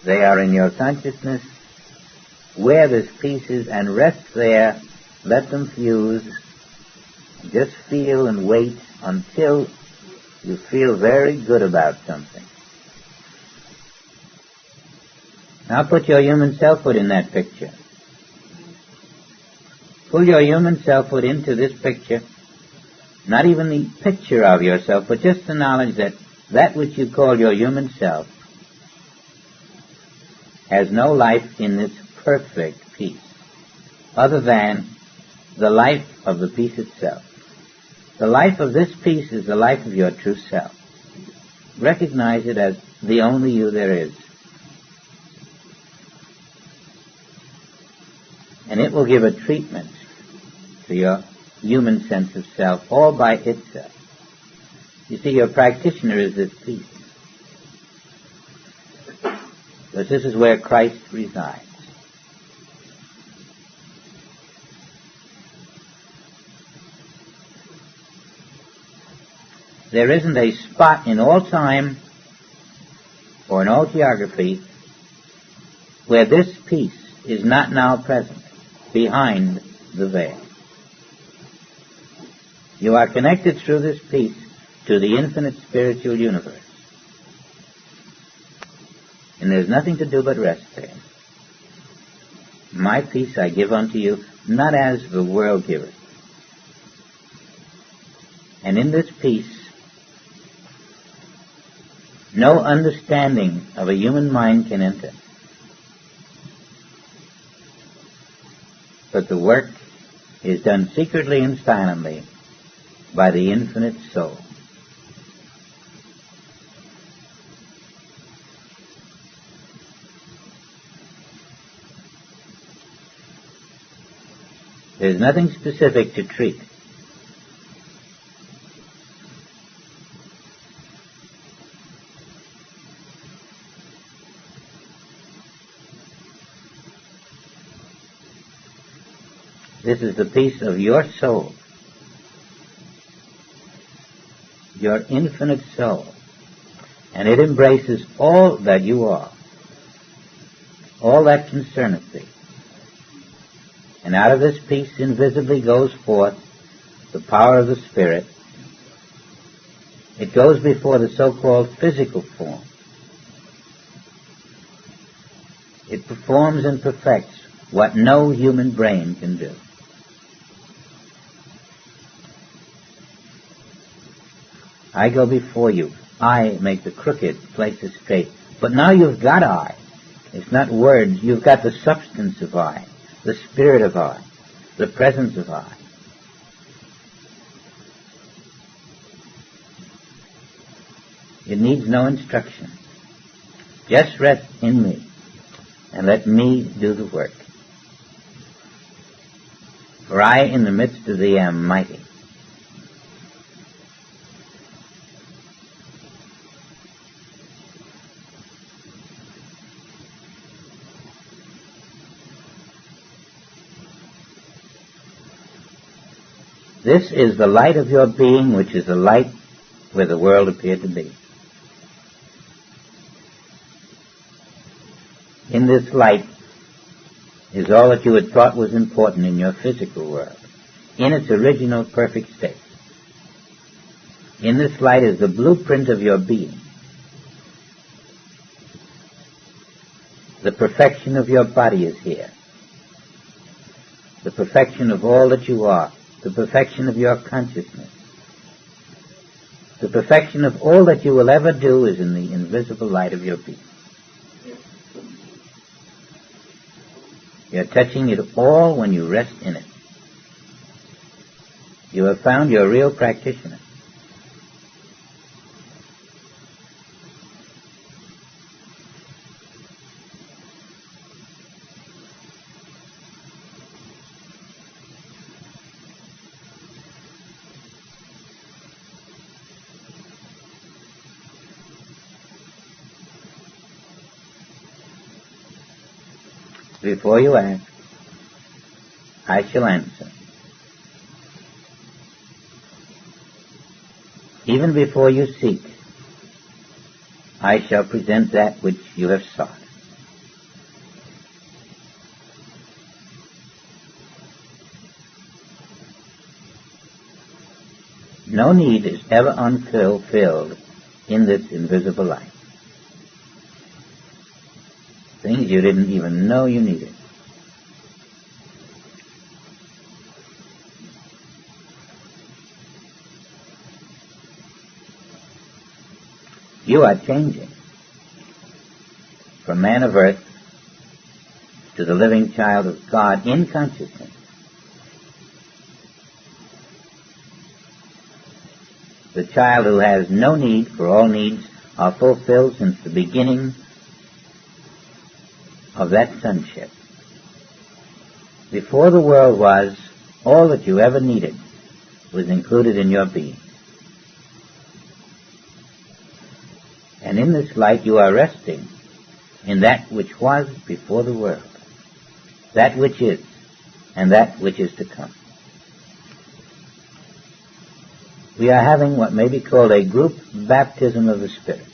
S1: They are in your consciousness where this peace is, and rest there. Let them fuse. Just feel and wait until you feel very good about something. Now put your human selfhood in that picture. Pull your human selfhood into this picture, not even the picture of yourself, but just the knowledge that that which you call your human self has no life in this perfect peace, other than the life of the peace itself. The life of this peace is the life of your true self. Recognize it as the only you there is. And it will give a treatment to your human sense of self all by itself. You see, your practitioner is this peace. Because this is where Christ resides. There isn't a spot in all time or in all geography where this peace is not now present behind the veil. You are connected through this peace to the infinite spiritual universe. And there's nothing to do but rest there. My peace I give unto you, not as the world giveth. And in this peace, no understanding of a human mind can enter. But the work is done secretly and silently by the infinite soul. There's nothing specific to treat. This is the peace of your soul, your infinite soul, and it embraces all that you are, all that concerneth thee. And out of this peace invisibly goes forth the power of the Spirit. It goes before the so-called physical form. It performs and perfects what no human brain can do. I go before you. I make the crooked places straight. But now you've got I. It's not words. You've got the substance of I, the spirit of I, the presence of I. It needs no instruction. Just rest in me and let me do the work. For I in the midst of thee am mighty. This is the light of your being, which is the light where the world appeared to be. In this light is all that you had thought was important in your physical world, in its original perfect state. In this light is the blueprint of your being, the perfection of your body is here, the perfection of all that you are, the perfection of your consciousness. The perfection of all that you will ever do is in the invisible light of your being. You're touching it all when you rest in it. You have found your real practitioner. Before you ask, I shall answer. Even before you seek, I shall present that which you have sought. No need is ever unfulfilled in this invisible life. Things you didn't even know you needed. You are changing from man of earth to the living child of God in consciousness. The child who has no need, for all needs are fulfilled since the beginning of that sonship. Before the world was, all that you ever needed was included in your being. And in this light you are resting in that which was before the world, that which is, and that which is to come. We are having what may be called a group baptism of the Spirit.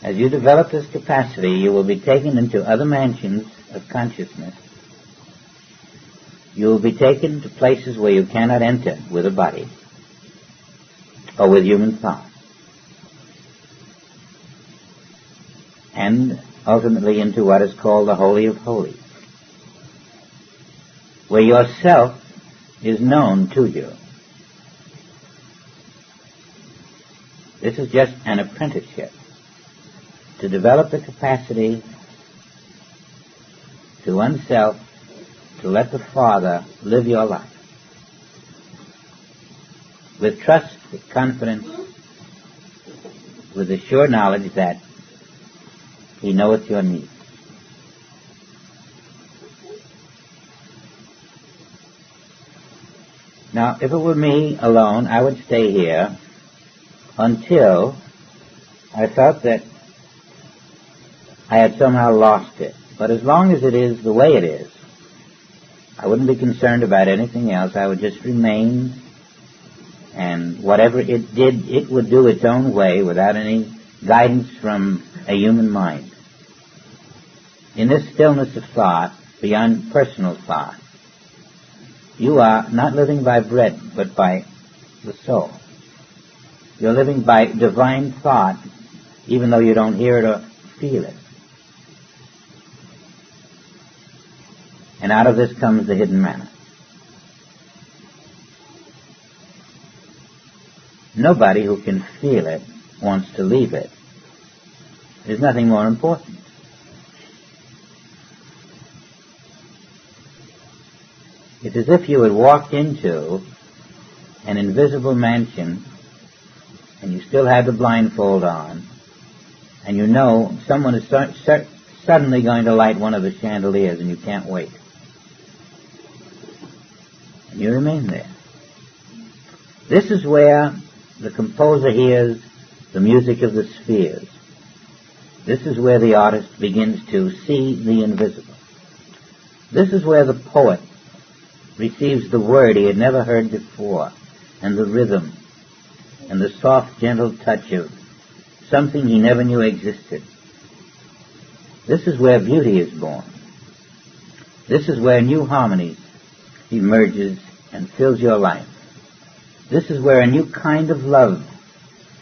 S1: As you develop this capacity, you will be taken into other mansions of consciousness. You will be taken to places where you cannot enter with a body or with human thought. And ultimately into what is called the Holy of Holies, where yourself is known to you. This is just an apprenticeship to develop the capacity to oneself to let the Father live your life with trust, with confidence, with the sure knowledge that He knoweth your needs. Now, if it were me alone, I would stay here until I felt that I had somehow lost it. But as long as it is the way it is, I wouldn't be concerned about anything else. I would just remain, and whatever it did, it would do its own way without any guidance from a human mind. In this stillness of thought, beyond personal thought, you are not living by bread, but by the soul. You're living by divine thought, even though you don't hear it or feel it. And out of this comes the hidden manna. Nobody who can feel it wants to leave it. There's nothing more important. It's as if you had walked into an invisible mansion and you still have the blindfold on, and you know someone is suddenly going to light one of the chandeliers and you can't wait. And you remain there. This is where the composer hears the music of the spheres. This is where the artist begins to see the invisible. This is where the poet receives the word he had never heard before, and the rhythm, and the soft, gentle touch of something he never knew existed. This is where beauty is born. This is where new harmony emerges and fills your life. This is where a new kind of love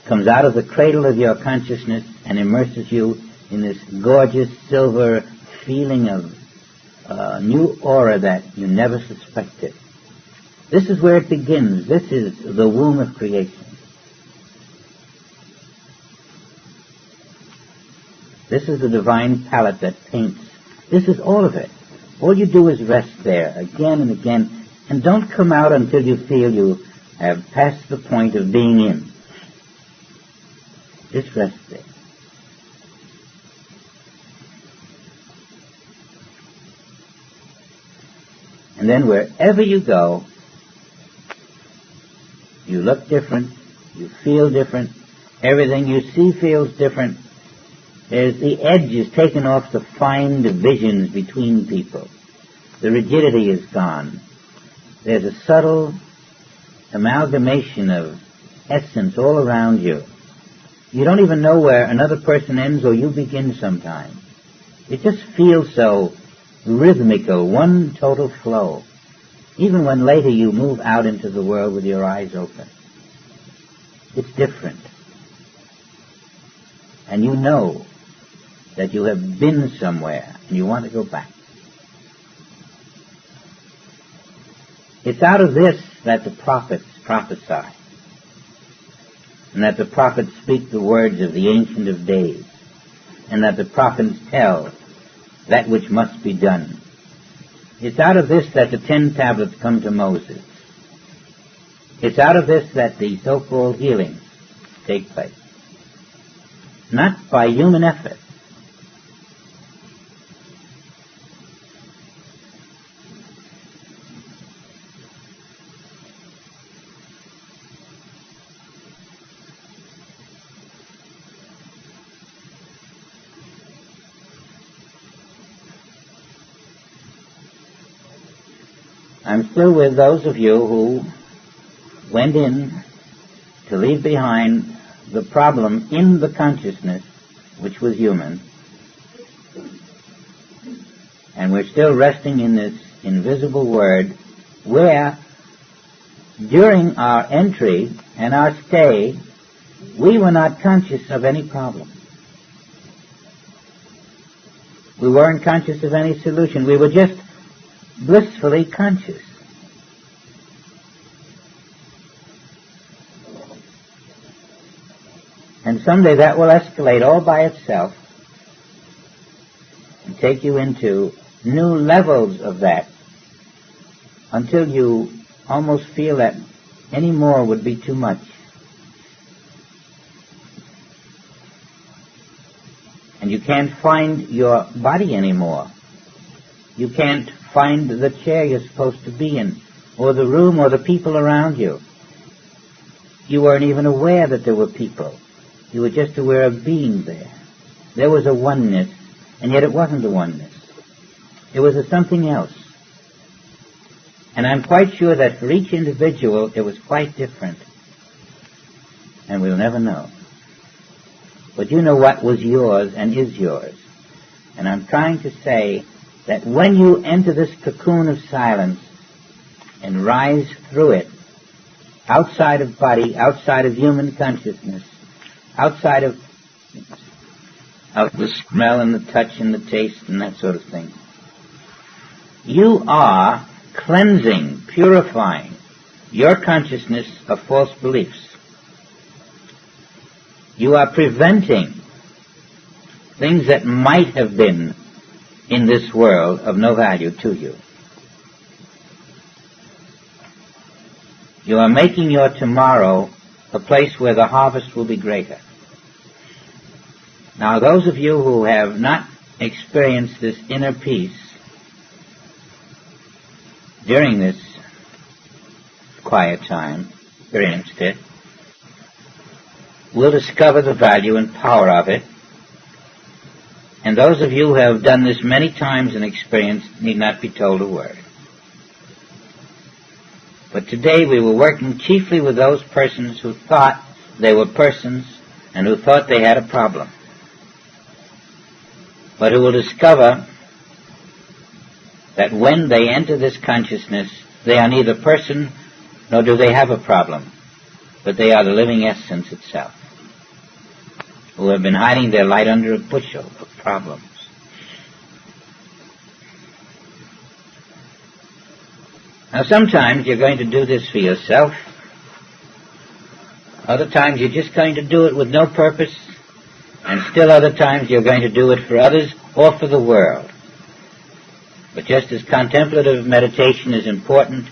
S1: comes out of the cradle of your consciousness and immerses you in this gorgeous silver feeling of new aura that you never suspected. This is where it begins. This is the womb of creation. This is the divine palette that paints. This is all of it. All you do is rest there again and again, and don't come out until you feel you have passed the point of being in. Just rest there. And then wherever you go, you look different, you feel different, everything you see feels different. The edge is taken off the fine divisions between people. The rigidity is gone. There's a subtle amalgamation of essence all around you. You don't even know where another person ends or you begin sometime. It just feels so rhythmical, one total flow, even when later you move out into the world with your eyes open. It's different. And you know that you have been somewhere and you want to go back. It's out of this that the prophets prophesy, and that the prophets speak the words of the Ancient of Days, and that the prophets tell that which must be done. It's out of this that the 10 tablets come to Moses. It's out of this that the so-called healings take place. Not by human effort. I'm still with those of you who went in to leave behind the problem in the consciousness which was human, and we're still resting in this invisible word where, during our entry and our stay, we were not conscious of any problem. We weren't conscious of any solution. We were just blissfully conscious. And someday that will escalate all by itself and take you into new levels of that until you almost feel that any more would be too much. And you can't find your body anymore. You can't find the chair you're supposed to be in, or the room, or the people around you. You weren't even aware that there were people. You were just aware of being there. There was a oneness, and yet it wasn't a oneness. It was a something else. And I'm quite sure that for each individual it was quite different. And we'll never know. But you know what was yours and is yours. And I'm trying to say that when you enter this cocoon of silence and rise through it, outside of body, outside of human consciousness, outside of the smell and the touch and the taste and that sort of thing, you are cleansing, purifying your consciousness of false beliefs. You are preventing things that might have been in this world of no value to you. You are making your tomorrow a place where the harvest will be greater. Now, those of you who have not experienced this inner peace during this quiet time, experienced it, will discover the value and power of it. And those of you who have done this many times and experienced need not be told a word. But today we were working chiefly with those persons who thought they were persons and who thought they had a problem, but who will discover that when they enter this consciousness, they are neither person nor do they have a problem, but they are the living essence itself, who have been hiding their light under a bushel of problems. Now, sometimes you're going to do this for yourself. Other times you're just going to do it with no purpose. And still other times you're going to do it for others or for the world. But just as contemplative meditation is important,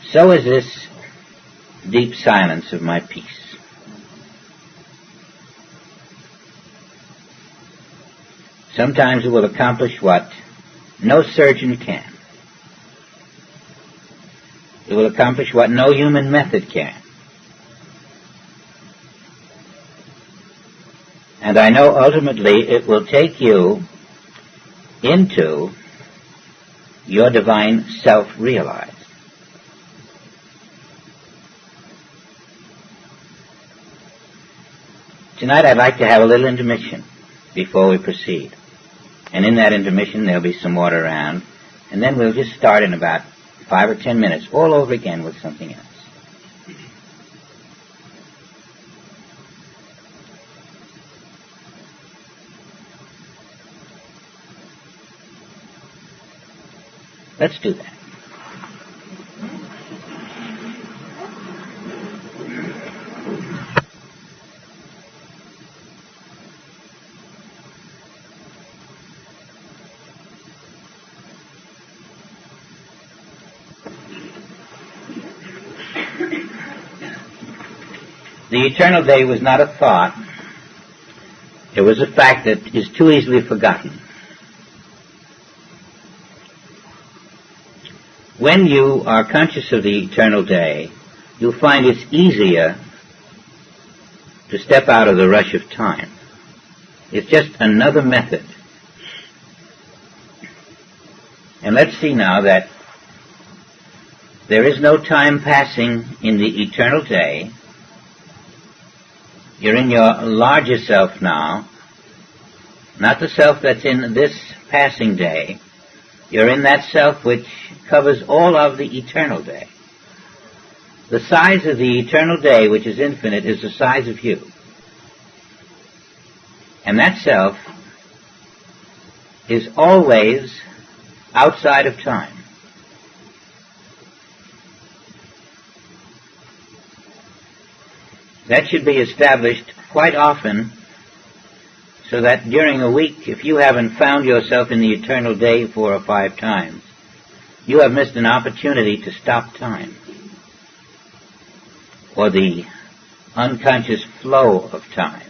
S1: so is this deep silence of my peace. Sometimes it will accomplish what no surgeon can. It will accomplish what no human method can. And I know ultimately it will take you into your divine self-realized. Tonight I'd like to have a little intermission before we proceed. And in that intermission there'll be some water around, and then we'll just start in about 5 or 10 minutes, all over again with something else. Let's do that. The eternal day was not a thought. It was a fact that is too easily forgotten. When you are conscious of the eternal day, you'll find it's easier to step out of the rush of time. It's just another method. And let's see now that there is no time passing in the eternal day. You're in your larger self now, not the self that's in this passing day. You're in that self which covers all of the eternal day. The size of the eternal day, which is infinite, is the size of you. And that self is always outside of time. That should be established quite often, so that during a week, if you haven't found yourself in the eternal day 4 or 5 times, you have missed an opportunity to stop time, or the unconscious flow of time.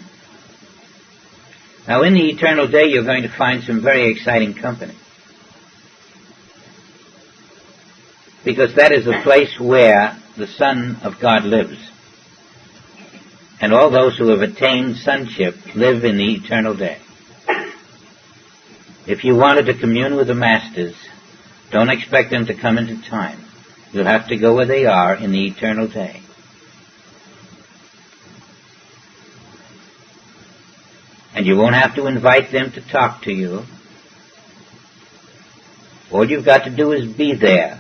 S1: Now, in the eternal day, you're going to find some very exciting company, because that is the place where the Son of God lives. And all those who have attained sonship live in the eternal day. If you wanted to commune with the masters, don't expect them to come into time. You'll have to go where they are in the eternal day. And you won't have to invite them to talk to you. All you've got to do is be there,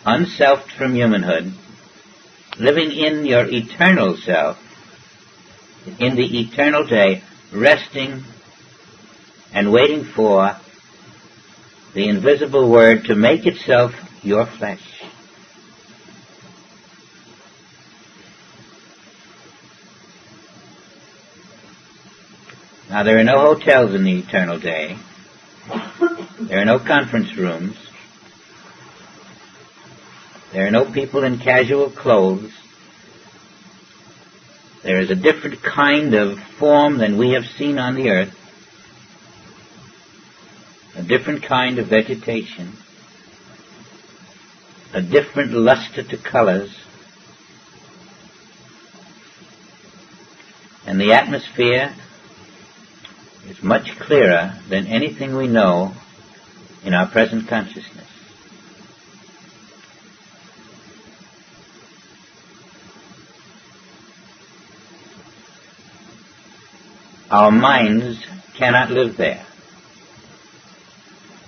S1: unselfed from humanhood, living in your eternal self, in the eternal day, resting and waiting for the invisible Word to make itself your flesh. Now, there are no hotels in the eternal day. There are no conference rooms. There are no people in casual clothes. There is a different kind of form than we have seen on the earth, a different kind of vegetation, a different luster to colors, and the atmosphere is much clearer than anything we know in our present consciousness. Our minds cannot live there.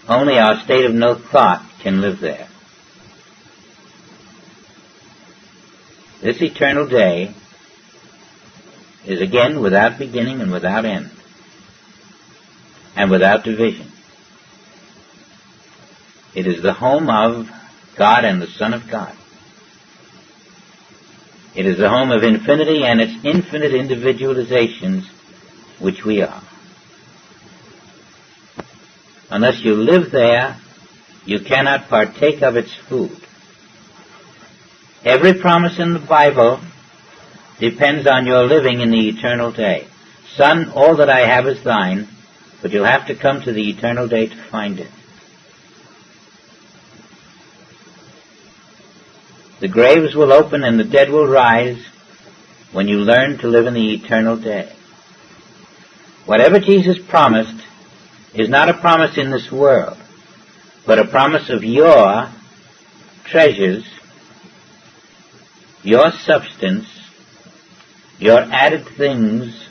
S1: Only our state of no thought can live there. This eternal day is again without beginning and without end, and without division. It is the home of God and the Son of God. It is the home of infinity and its infinite individualizations, which we are. Unless you live there, you cannot partake of its food. Every promise in the Bible depends on your living in the eternal day. Son, all that I have is thine, but you'll have to come to the eternal day to find it. The graves will open and the dead will rise when you learn to live in the eternal day. Whatever Jesus promised is not a promise in this world, but a promise of your treasures, your substance, your added things,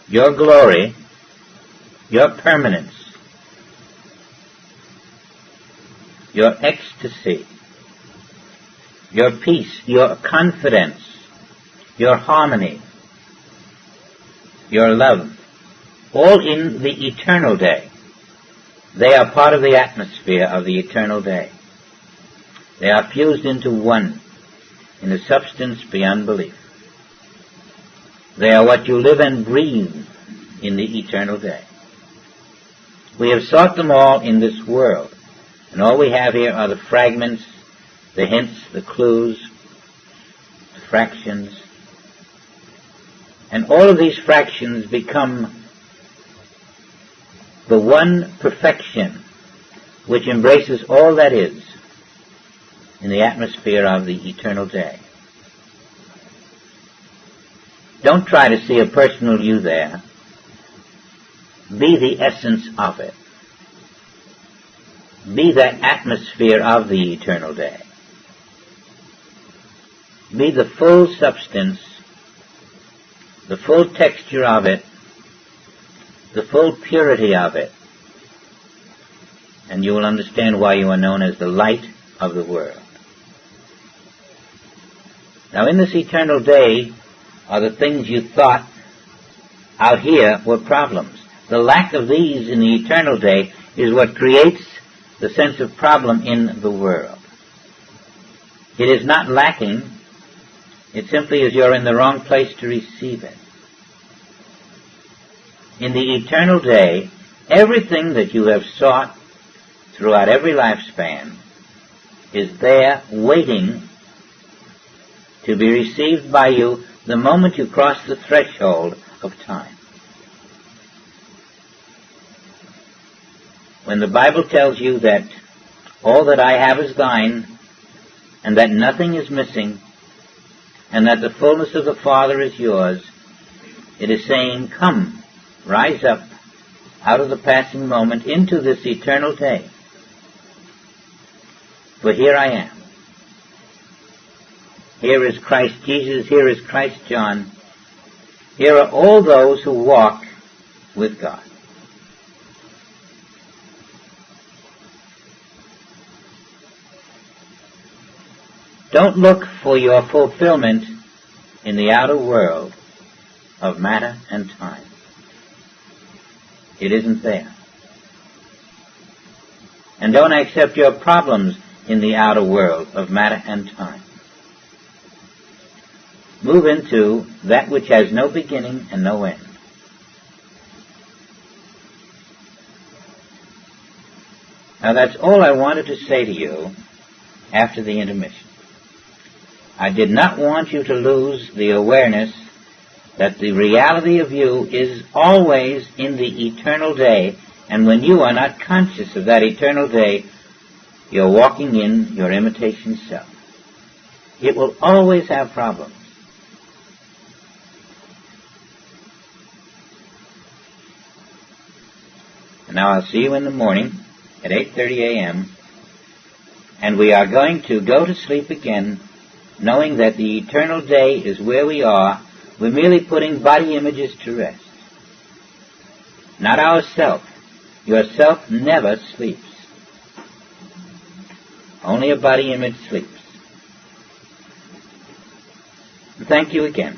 S1: your glory, your permanence, your ecstasy, your peace, your confidence, your harmony, your love, all in the eternal day. They are part of the atmosphere of the eternal day. They are fused into one in a substance beyond belief. They are what you live and breathe in the eternal day. We have sought them all in this world, and all we have here are the fragments, the hints, the clues, the fractions. And all of these fractions become the one perfection which embraces all that is in the atmosphere of the eternal day. Don't try to see a personal you there. Be the essence of it. Be that atmosphere of the eternal day. Be the full substance the full texture of it, the full purity of it, and you will understand why you are known as the light of the world. Now, in this eternal day are the things you thought out here were problems. The lack of these in the eternal day is what creates the sense of problem in the world. It is not lacking. It simply is you're in the wrong place to receive it. In the eternal day, everything that you have sought throughout every lifespan is there waiting to be received by you the moment you cross the threshold of time. When the Bible tells you that all that I have is thine, and that nothing is missing, and that the fullness of the Father is yours, it is saying, come, rise up out of the passing moment into this eternal day. For here I am. Here is Christ Jesus, here is Christ John. Here are all those who walk with God. Don't look for your fulfillment in the outer world of matter and time. It isn't there. And don't accept your problems in the outer world of matter and time. Move into that which has no beginning and no end. Now that's all I wanted to say to you after the intermission. I did not want you to lose the awareness that the reality of you is always in the eternal day, and when you are not conscious of that eternal day, you're walking in your imitation self. It will always have problems. And now I'll see you in the morning at 8:30 a.m., and we are going to go to sleep again, knowing that the eternal day is where we are. We're merely putting body images to rest. Not ourself. Your self never sleeps. Only a body image sleeps. Thank you again.